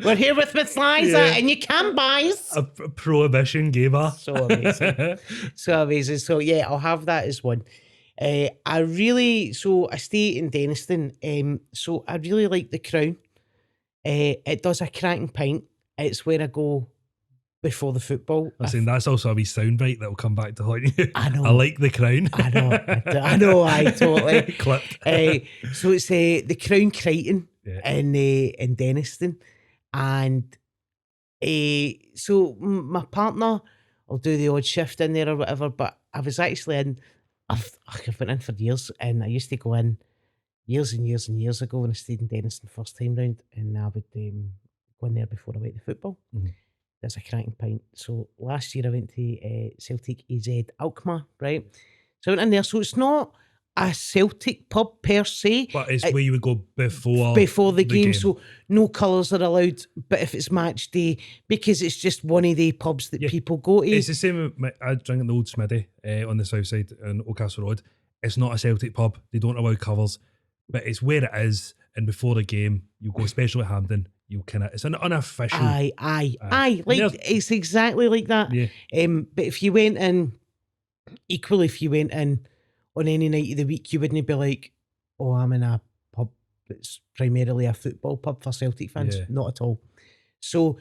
We're here with Miss Liza, and you can buy us. A prohibition gave her. So amazing. So amazing. So yeah, I'll have that as one. I stay in Denniston, so I really like the Crown. It does a cracking pint. It's where I go before the football. Listen, that's also a wee soundbite that will come back to haunt you. I know. I like the Crown. I know. I totally clipped. So it's the Crown Crichton in Denniston, and so my partner will do the odd shift in there or whatever. But I was actually in. I've been in for years, and I used to go in years and years and years ago when I stayed in Denniston first time round, and I would go in there before I went to football. Mm-hmm. There's a cracking pint. So last year I went to Celtic AZ Alkmaar, right? So I went in there. So it's not a Celtic pub per se, but it's where you would go before the game. So no colours are allowed, but if it's match day, because it's just one of the pubs that people go to. It's the same with I drink in the Old Smithy on the south side in Oldcastle Road. It's not a Celtic pub. They don't allow covers, but it's where it is. And before the game, you go, especially at Hampden, you kind of, it's an unofficial. Aye. Like, it's exactly like that. Yeah. But if you went in on any night of the week, you wouldn't be like, oh, I'm in a pub that's primarily a football pub for Celtic fans. Yeah. Not at all. So,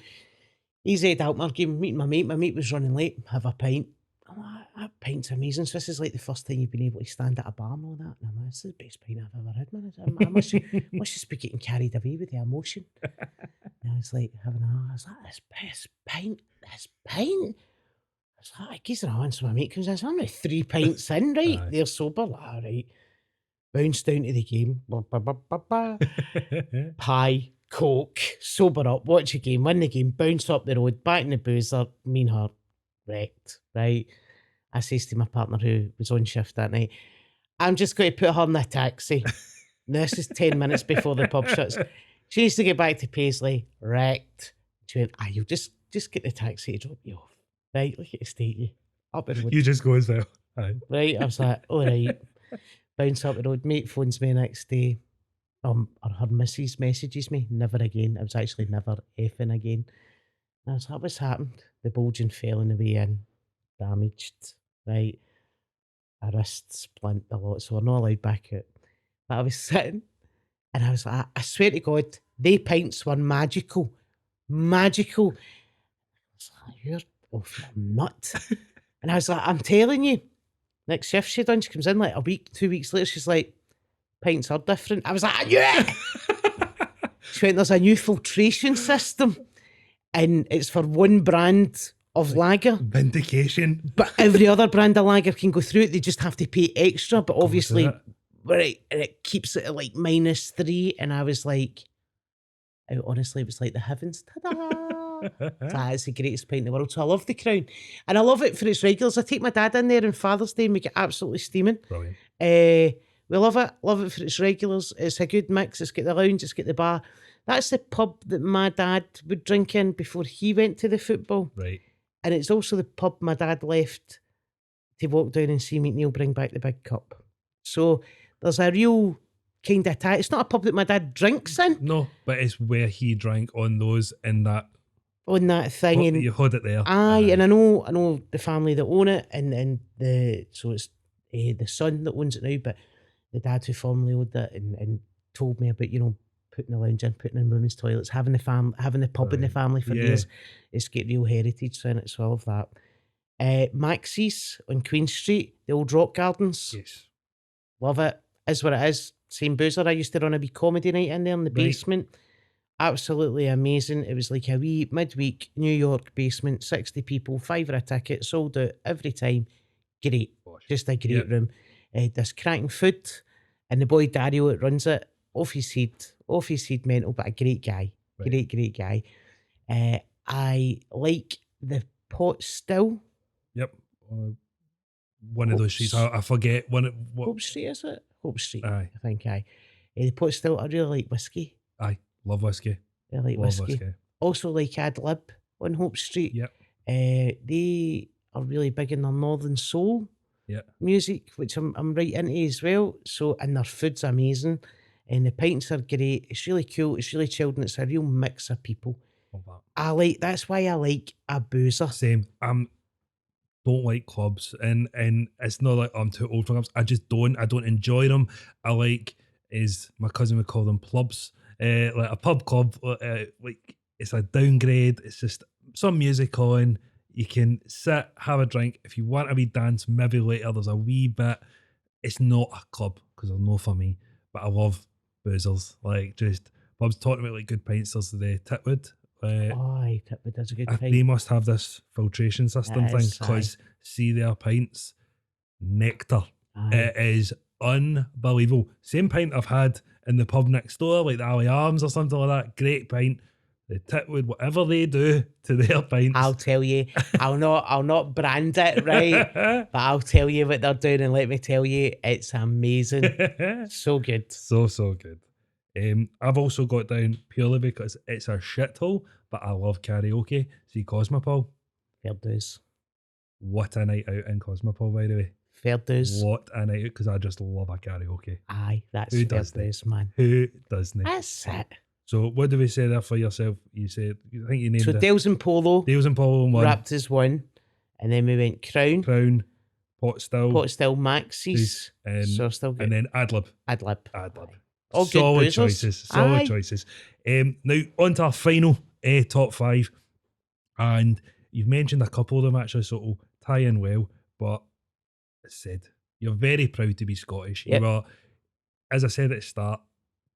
AZ Alkmaar game, meeting my mate. My mate was running late, have a pint. Oh, that pint's amazing. So this is like the first time you've been able to stand at a bar and all that. And I'm like, this is the best pint I've ever had, man. I must just be getting carried away with the emotion. And I was like, I was like, this pint. was like, geezer on, so my mate comes in, so I'm like 3 pints in, right? Aye. They're sober, like, all right. Bounce down to the game. Pie, Coke, sober up, watch a game, win the game, bounce up the road, back in the boozer, me and her wrecked, right? I says to my partner who was on shift that night, I'm just going to put her in a taxi. This is 10 minutes before the pub shuts. She needs to get back to Paisley, wrecked. She went, you'll just get the taxi to drop you off. Right, look at the state you. Up the road. You just go as well. Aye. Right, I was like, all right. Bounce up the road. Mate phones me the next day. Or her missus messages me. Never again. I was actually never effing again. And I was like, what's happened? The bulging fell on the way in. Damaged. Right. A wrist splint a lot, so we're not allowed back out. But I was sitting and I was like, I swear to God, they pints were magical. Magical. I was like, you're off your nut. And I was like, I'm telling you. Next shift she done, she comes in like a week, 2 weeks later, she's like, pints are different. I was like, yeah. She went, there's a new filtration system and it's for one brand of lager. Vindication. But every other brand of lager can go through it. They just have to pay extra. But obviously, right, and it keeps it at like -3. And I was like, honestly, it was like the heavens. Ta-da! That's the greatest pint in the world. So I love the Crown. And I love it for its regulars. I take my dad in there on Father's Day and we get absolutely steaming. Brilliant. We love it. Love it for its regulars. It's a good mix. It's got the lounge. It's got the bar. That's the pub that my dad would drink in before he went to the football. Right. And it's also the pub my dad left to walk down and see McNeil bring back the big cup. So there's a real kind of tie. It's not a pub that my dad drinks in. No, but it's where he drank on those in that. On that thing. And you had it there. Aye, and I know the family that own it, and so it's the son that owns it now, but the dad who formerly owned it and told me about, putting the lounge in, putting in women's toilets, having the pub in the family for years. It's got real heritage in it, so I love that. Maxie's on Queen Street, the old rock gardens. Yes. Love it. Is what it is. Same boozer. I used to run a wee comedy night in there in the basement. Absolutely amazing. It was like a wee midweek New York basement, 60 people, £5 a ticket, sold out every time. Great. Just a great room. There's cracking food, and the boy Dario that runs it, off his head mental, but a great guy. Right. Great guy. I like the Pot Still. Yep. One of those streets. I forget. What Hope Street, is it? Hope Street. Aye. I think, aye. The Pot Still, I really like whiskey. Aye. Love whiskey. I like whiskey. Also like Ad Lib on Hope Street. Yep. They are really big in their Northern Soul music, which I'm right into as well. So, and their food's amazing. And the pints are great. It's really cool. It's really chilled, and it's a real mix of people. That's why I like a boozer. Same. Don't like clubs, and it's not like I'm too old for clubs. I just don't. I don't enjoy them. I like, as my cousin would call them, plubs. Like a pub club. Like it's a downgrade. It's just some music on. You can sit, have a drink. If you want a wee dance, maybe later there's a wee bit. It's not a club because they're not for me. But I love boozers. Like just Bob's talking about like good pints. There's the Titwood. Titwood is a good pint. They must have this filtration system thing because see their pints, nectar. It is unbelievable. Same pint I've had in the pub next door, like the Alley Arms or something like that. Great pint. The Titwood, whatever they do to their pints. I'll tell you, I'll not brand it, right? But I'll tell you what they're doing, and let me tell you, it's amazing. So good. So good. I've also got down purely because it's a shithole, but I love karaoke. See Cosmopol. Fair dues. What a night out in Cosmopol, by the way. Fair dues. What a night out, because I just love a karaoke. Aye, that's fair dues, man. Who doesn't? That's it. So what do we say there for yourself? You said, I think you named it. So Dales and Polo. Dales and Polo one. Wrapped as one. And then we went Crown. Pot Still, Maxie's. So still good. And then Ad Lib. All solid good choices. Now on to our final top 5. And you've mentioned a couple of them actually, so it'll tie in well. But as I said, you're very proud to be Scottish. Yep. You are, as I said at the start,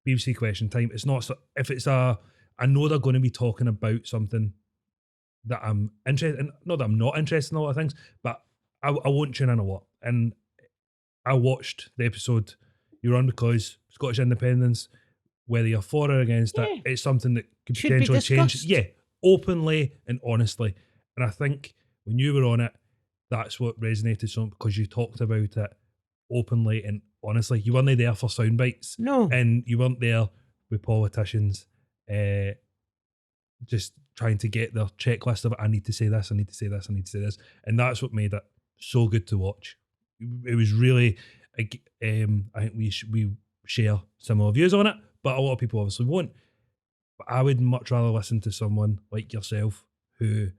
BBC Question Time. It's not, if it's I know they're going to be talking about something that I'm interested in. Not that I'm not interested in a lot of things, but I won't tune in a lot. And I watched the episode you're on because Scottish independence, whether you're for or against it, Yeah. it's something that could Should be potentially change. discussed. Yeah, openly and honestly. And I think when you were on it, that's what resonated so much because you talked about it openly and honestly. You weren't there for sound bites. No. And you weren't there with politicians just trying to get their checklist of I need to say this, I need to say this, I need to say this. And that's what made it so good to watch. It was really, I think we share similar views on it, but a lot of people obviously won't. But I would much rather listen to someone like yourself who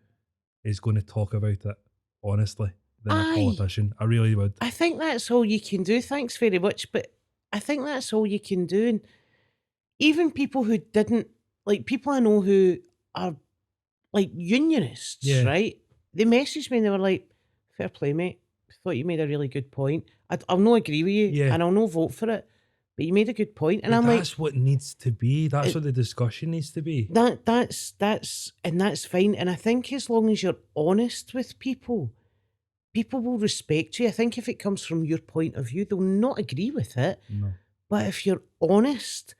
is going to talk about it honestly than a politician. I really would. I think that's all you can do. Thanks very much. But I think that's all you can do. And even people who didn't, like people I know who are like unionists, Yeah. right? They messaged me and they were like, fair play, mate. Thought you made a really good point. I'll not agree with you Yeah. and I'll not vote for it. But you made a good point. And But I'm like, that's what needs to be. That's what the discussion needs to be. that's fine. And I think as long as you're honest with people, people will respect you. I think if it comes from your point of view, they'll not agree with it. No. But if you're honest,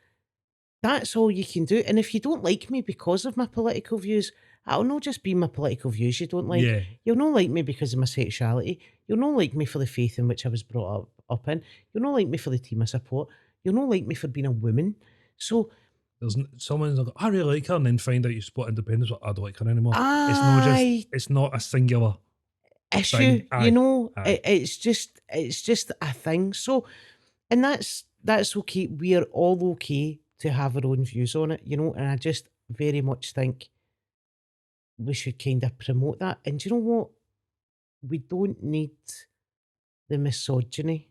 that's all you can do. And if you don't like me because of my political views, I'll not just be my political views you don't like. Yeah. You'll not like me because of my sexuality. You'll not like me for the faith in which I was brought up in. You'll not like me for the team I support. You'll not like me for being a woman. So there's someone's like, I really like her, and then find out you support independence, but I don't like her anymore. It's not a singular issue, thing. you know. It's just a thing. So, and that's okay. We are all okay to have our own views on it, you know. And I just very much think we should kind of promote that. And do you know what? We don't need the misogyny.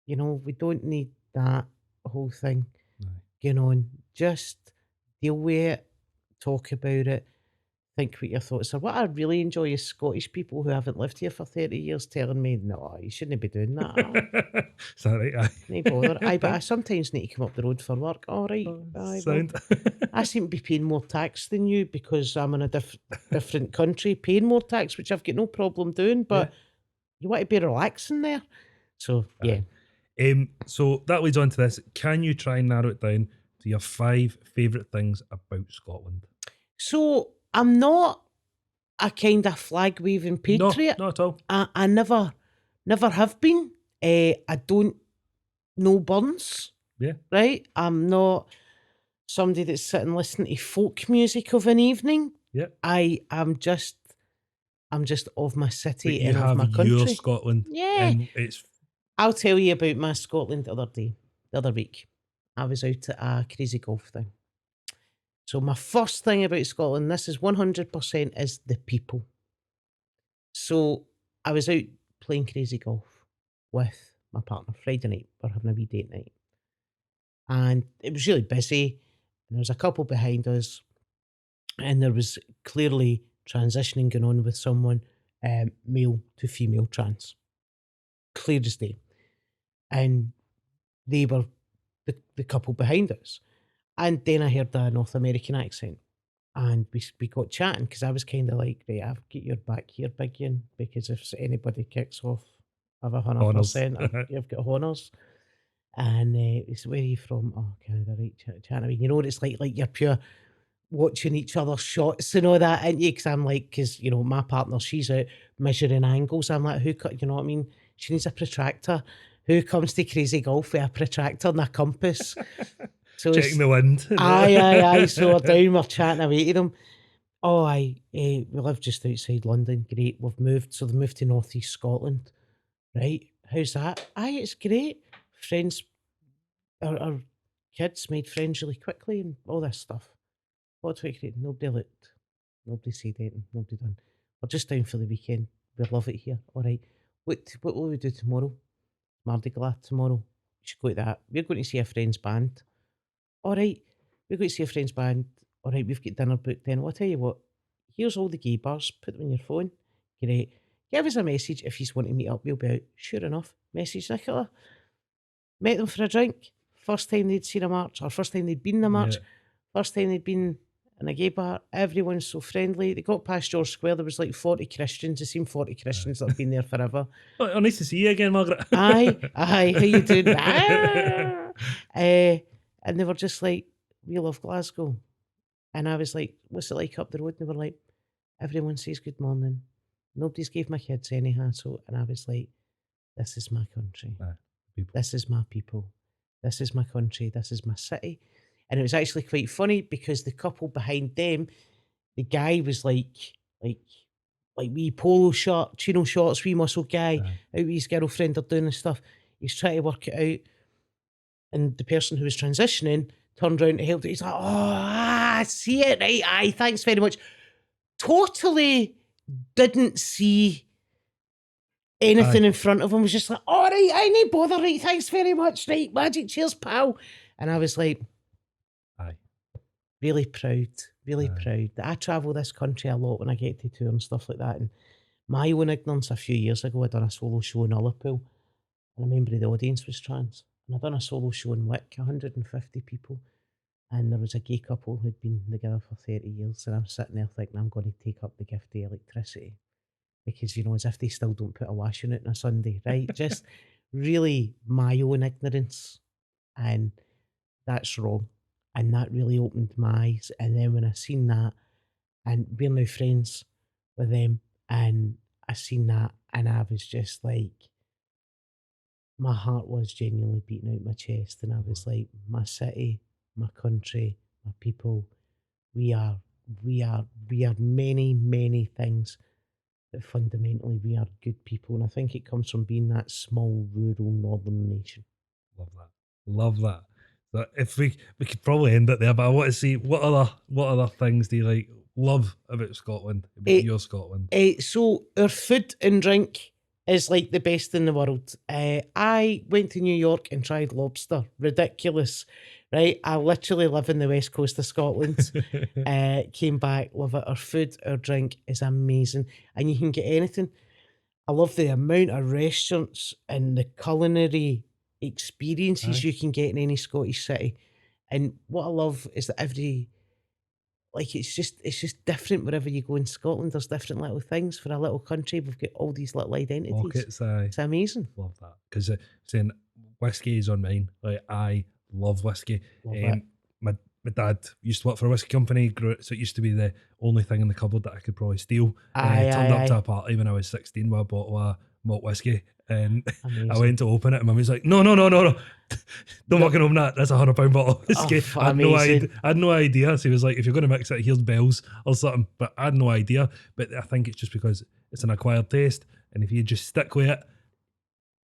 You know, we don't need that whole thing going on. Just deal with it, talk about it, think what your thoughts are. What I really enjoy is Scottish people who haven't lived here for 30 years telling me, no, you shouldn't be doing that. Is that right? Aye. No bother. But I sometimes need to come up the road for work. All right. Sound. I seem to be paying more tax than you because I'm in a different country, paying more tax, which I've got no problem doing, but you want to be relaxing there. So, yeah. So that leads on to this. Can you try and narrow it down to your 5 favourite things about Scotland? So I'm not a kind of flag waving patriot. No, not at all. I never have been. I don't know Burns. Yeah. Right? I'm not somebody that's sitting listening to folk music of an evening. Yeah. I'm just of my city But and of my country. Your Scotland. Yeah. And it's. I'll tell you about my Scotland the other week. I was out at a crazy golf thing. So my first thing about Scotland, this is 100%, is the people. So I was out playing crazy golf with my partner Friday night. We're having a wee date night. And it was really busy. And there was a couple behind us. And there was clearly transitioning going on with someone, male to female trans. Clear as day. And they were the couple behind us. And then I heard a North American accent. And we got chatting because I was kind of like, right, I've got your back here, big yin, because if anybody kicks off, I've 100%, you've got honours. And he said, where are you from? Oh, Canada, right, chatting away. You know what it's like you're pure watching each other's shots and all that, ain't you? Because I'm like, because, you know, my partner, she's out measuring angles. I'm like, you know what I mean? She needs a protractor. Who comes to crazy golf with a protractor and a compass? So checking the wind. Aye. So we're down, we're chatting away to them. Oh, we live just outside London. Great. We've moved. So they moved to North East Scotland. Right. How's that? Aye, it's great. Friends, our kids made friends really quickly and all this stuff. What's great? Nobody looked. Nobody said anything. Nobody done. We're just down for the weekend. We love it here. All right. What will we do tomorrow? Mardi Gras tomorrow. We should go to that. We're going to see a friend's band. All right, we're going to see a friend's band. All right, we've got dinner booked then. Well, I'll tell you what, here's all the gay bars. Put them on your phone. Great. Give us a message if you want to meet up. We'll be out. Sure enough. Message Nicola. Met them for a drink. First time they'd seen a march, or first time they'd been in a march. Yeah. First time they'd been in a gay bar. Everyone's so friendly. They got past George Square. There was like 40 Christians. It seemed 40 Christians that have been there forever. Oh, nice to see you again, Margaret. Aye, how you doing? And they were just like, we love Glasgow. And I was like, what's it like up the road? And they were like, everyone says good morning. Nobody's gave my kids any hassle. And I was like, this is my country. This is my people. This is my country. This is my city. And it was actually quite funny because the couple behind them, the guy was like wee polo shirt, chino shorts, wee muscle guy, out with his girlfriend are doing this stuff. He's trying to work it out. And the person who was transitioning turned around to help. He's like, I see it, right? Aye, thanks very much. Totally didn't see anything in front of him. Was just like, all right, I need bother, right? Thanks very much, right? Magic, cheers, pal. And I was like, really proud, really proud. I travel this country a lot when I get to tour and stuff like that. And my own ignorance, a few years ago, I done a solo show in Ullapool. And a member of the audience was trans. And I done a solo show in Wick, 150 people. And there was a gay couple who'd been together for 30 years. And I'm sitting there thinking, I'm going to take up the gift of electricity. Because, you know, as if they still don't put a wash on it on a Sunday, right? Just really my own ignorance. And that's wrong. And that really opened my eyes. And then when I seen that, and we're now friends with them, and I seen that, and I was just like, my heart was genuinely beating out my chest. And I was like, my city, my country, my people, we are many, many things. But fundamentally, we are good people. And I think it comes from being that small, rural, northern nation. Love that. Love that. So if we could probably end it there, but I want to see what other things do you love about Scotland, about your Scotland? So our food and drink is like the best in the world. I went to New York and tried lobster. Ridiculous, right? I literally live in the west coast of Scotland. Came back, love it. Our food, our drink is amazing. And you can get anything. I love the amount of restaurants and the culinary experiences you can get in any Scottish city. And what I love is that it's just different wherever you go in Scotland. There's different little things. For a little country, we've got all these little identities. Pockets, it's amazing. Love that. Because saying whiskey is on mine. Like, I love whiskey. My dad used to work for a whiskey company, so it used to be the only thing in the cupboard that I could probably steal. Turned up to a party when I was 16 with a bottle of malt whiskey, and I went to open it, and Mum was like, no, don't fucking open that. That's £100 bottle of whiskey. I had no idea. So he was like, if you're going to mix it, here's bells or something. But I had no idea. But I think it's just because it's an acquired taste, and if you just stick with it,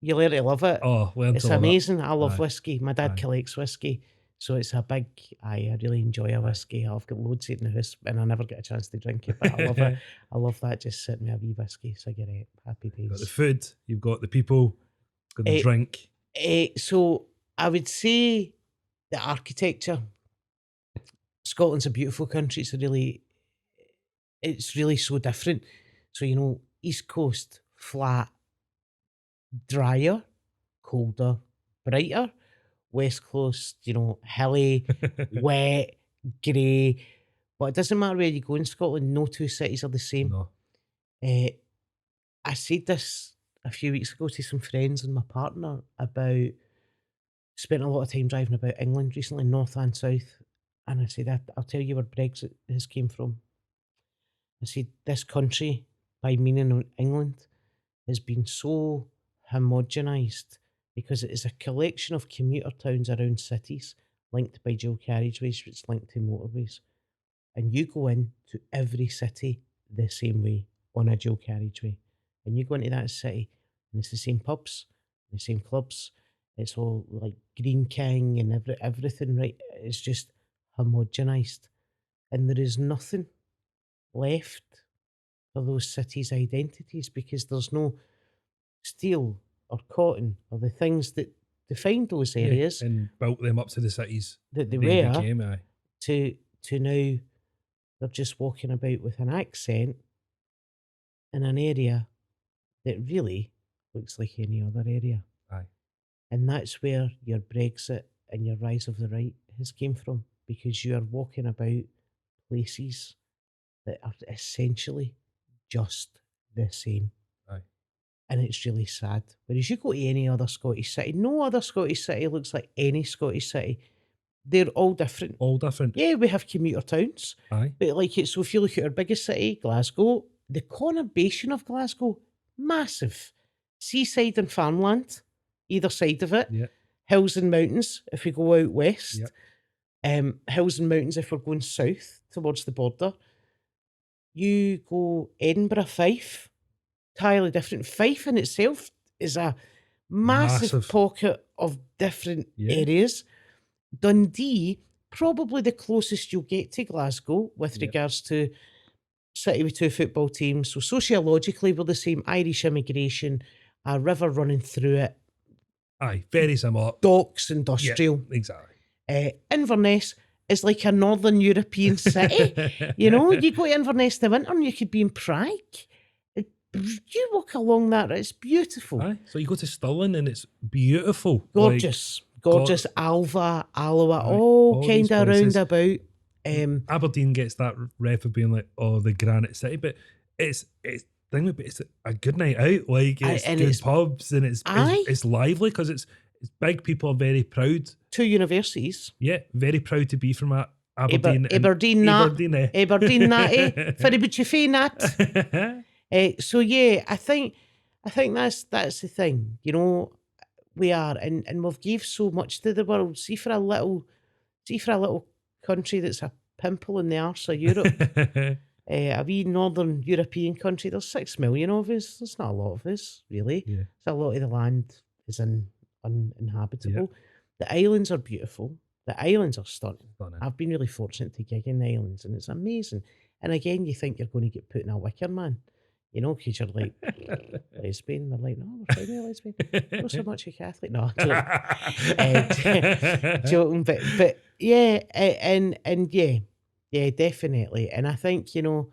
you learn to love it. It's amazing. I love whiskey. My dad collects whiskey. So it's a big, I really enjoy a whiskey. I've got loads of it in the house and I never get a chance to drink it, but I love it. I love that, just sitting with a wee whiskey, cigarette, happy days. You've got the food, you've got the people, got the drink. So I would say the architecture. Scotland's a beautiful country. It's really so different. So, you know, East Coast, flat, drier, colder, brighter. West Coast, you know, hilly, wet, grey. But it doesn't matter where you go in Scotland, no two cities are the same. No. I said this a few weeks ago to some friends and my partner about spent a lot of time driving about England recently, north and south. And I said, I'll tell you where Brexit has came from. I said, this country, by meaning England, has been so homogenised because it is a collection of commuter towns around cities linked by dual carriageways, which linked to motorways. And you go into every city the same way on a dual carriageway. And you go into that city and it's the same pubs, the same clubs. It's all like Green King and everything, right? It's just homogenised. And there is nothing left for those cities' identities because there's no steel or cotton or the things that defined those areas and built them up to the cities that they were to now they're just walking about with an accent in an area that really looks like any other area. And that's where your Brexit and your rise of the right has came from, because you are walking about places that are essentially just the same. Aye. And it's really sad. Whereas you go to any other Scottish city, no other Scottish city looks like any Scottish city. They're all different. All different. Yeah, we have commuter towns. Aye. But like it, so if you look at our biggest city, Glasgow, the conurbation of Glasgow, massive. Seaside and farmland, either side of it. Yeah. Hills and mountains if we go out west. Yep. Hills and mountains if we're going south towards the border. You go Edinburgh, Fife, entirely different. Fife in itself is a massive pocket of different areas. Dundee, probably the closest you'll get to Glasgow with regards to city with 2 football teams. So sociologically, we're the same. Irish immigration, a river running through it. Aye, very similar. Docks, industrial. Yeah, exactly. Inverness is like a northern European city. You know, you go to Inverness in the winter and you could be in Prague. You walk along that, it's beautiful. Aye. So you go to Stirling and it's beautiful. Gorgeous. Gorgeous. Alva, Alloa, all kind of round about. Aberdeen gets that rep of being like, oh, the granite city, but it's a good night out. Like it's good pubs and it's lively because it's big. People are very proud. 2 universities. Yeah, very proud to be from Aberdeen. Aberdeen, that. For about your fee, Nat. So yeah, I think that's the thing. You know, we are, and we've gave so much to the world. See for a little country that's a pimple in the arse of Europe, a wee northern European country. There's 6 million of us. There's not a lot of us, really. Yeah. So a lot of the land is uninhabitable. Yeah. The islands are beautiful. The islands are stunning. I've been really fortunate to gig in the islands, and it's amazing. And again, you think you're going to get put in a wicker man. You know, because you're like, lesbian. They're like, no, we're fine with lesbian. Not so much a Catholic. No, joking. But yeah, and yeah, definitely. And I think, you know,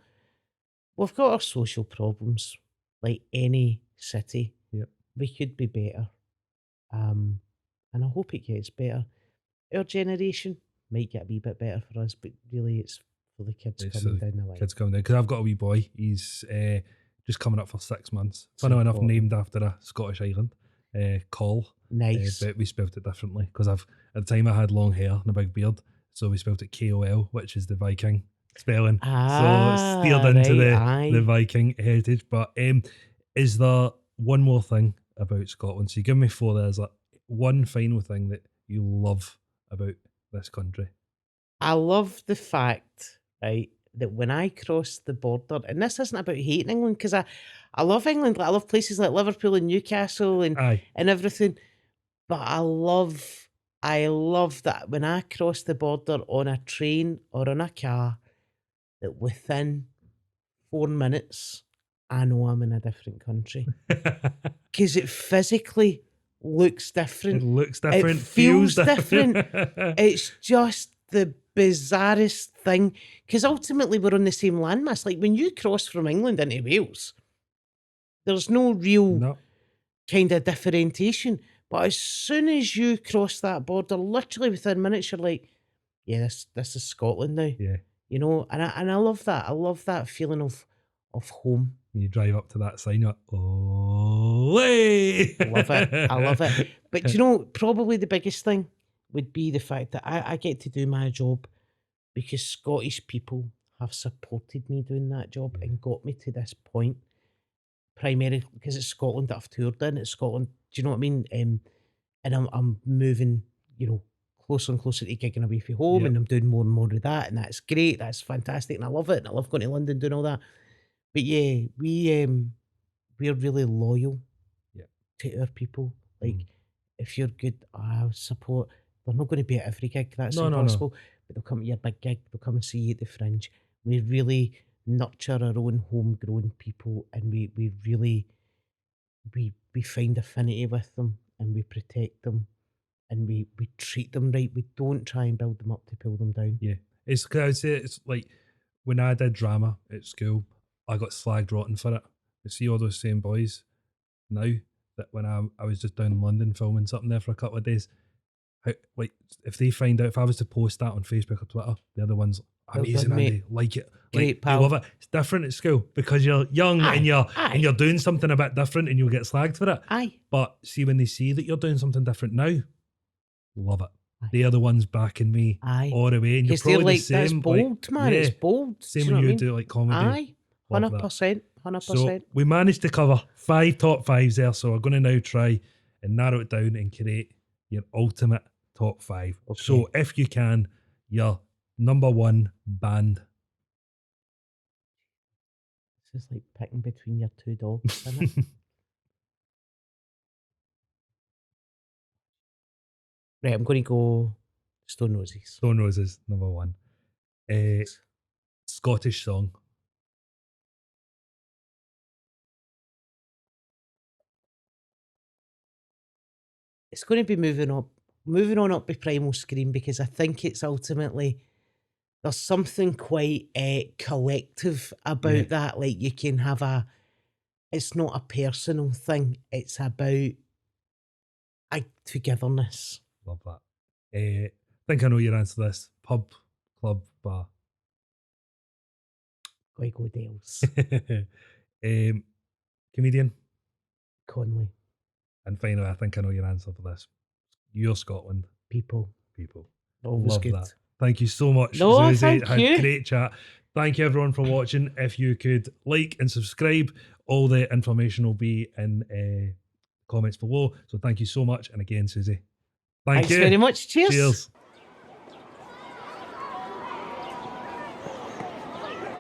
we've got our social problems like any city. Yep. We could be better. And I hope it gets better. Our generation might get a wee bit better for us, but really it's for the kids coming down the line. Kids coming down. Because I've got a wee boy. He's just coming up for 6 months. Funny enough, named after a Scottish island, Col. Nice. But we spelled it differently because at the time I had long hair and a big beard, so we spelled it Kol, which is the Viking spelling. So it's steered into the Viking heritage. But is there one more thing about Scotland? So you give me 4. There's like one final thing that you love about this country. I love the fact, right, that when I crossed the border, and this isn't about hating England, because I love England, like I love places like Liverpool and Newcastle and everything, but I love that when I cross the border on a train or on a car, that within 4 minutes, I know I'm in a different country. Because it physically looks different. It looks different. It feels different. It's just the bizarrest thing, because ultimately we're on the same landmass. Like when you cross from England into Wales, there's no real kind of differentiation. But as soon as you cross that border, literally within minutes, you're like, yeah, this is Scotland now. Yeah. You know, and I love that. I love that feeling of home. When you drive up to that sign, you're like, oh, hey! I love it. But you know, probably the biggest thing would be the fact that I get to do my job because Scottish people have supported me doing that job and got me to this point, primarily because it's Scotland that I've toured in. It's Scotland, do you know what I mean? And I'm moving, you know, closer and closer to gigging away from home, and I'm doing more and more of that, and that's great, that's fantastic, and I love it, and I love going to London doing all that. But yeah, we're really loyal to our people. Like, if you're good, I support. They're not going to be at every gig, that's impossible. But they'll come to your big gig, they'll come and see you at the Fringe. We really nurture our own homegrown people, and we really we find affinity with them, and we protect them, and we treat them right. We don't try and build them up to pull them down. Yeah, it's because I would say it's like when I did drama at school, I got slagged rotten for it. You see all those same boys now that when I was just down in London filming something there for a couple of days, like if they find out, if I was to post that on Facebook or Twitter, they're the ones, Amazing, done, Andy. mate. Like it. Great, You pal. love it. It's different at school because you're young and you're doing something a bit different and you'll get slagged for it. Aye. But see, when they see that you're doing something different now, love it. Aye. They're the ones backing me all the way. And you're Because they're probably like, the same. that's bold, man. It's bold. Same Do you know when what I you mean? do like comedy. Aye. 100%. 100%. So we managed to cover 5 top 5s there. So we're going to now try and narrow it down and create your ultimate top 5. Okay. So if you can, your number 1 band. This is like picking between your 2 dogs, isn't it? Right, I'm going to go Stone Roses. Stone Roses, number 1. Scottish song. It's going to be moving on up with Primal Scream, because I think it's ultimately, there's something quite collective about that. Like, you can have it's not a personal thing, it's about a togetherness. Love that. I think I know your answer to this. Pub, club, bar. Go Dales. Comedian. Conley. And finally, I think I know your answer for this. You're Scotland. People. Always Love good. that. Thank you so much, No, Susie. thank Had you. great chat. Thank you everyone for watching. If you could like and subscribe, all the information will be in comments below. So thank you so much. And again, Susie, thanks very much. Cheers. Cheers.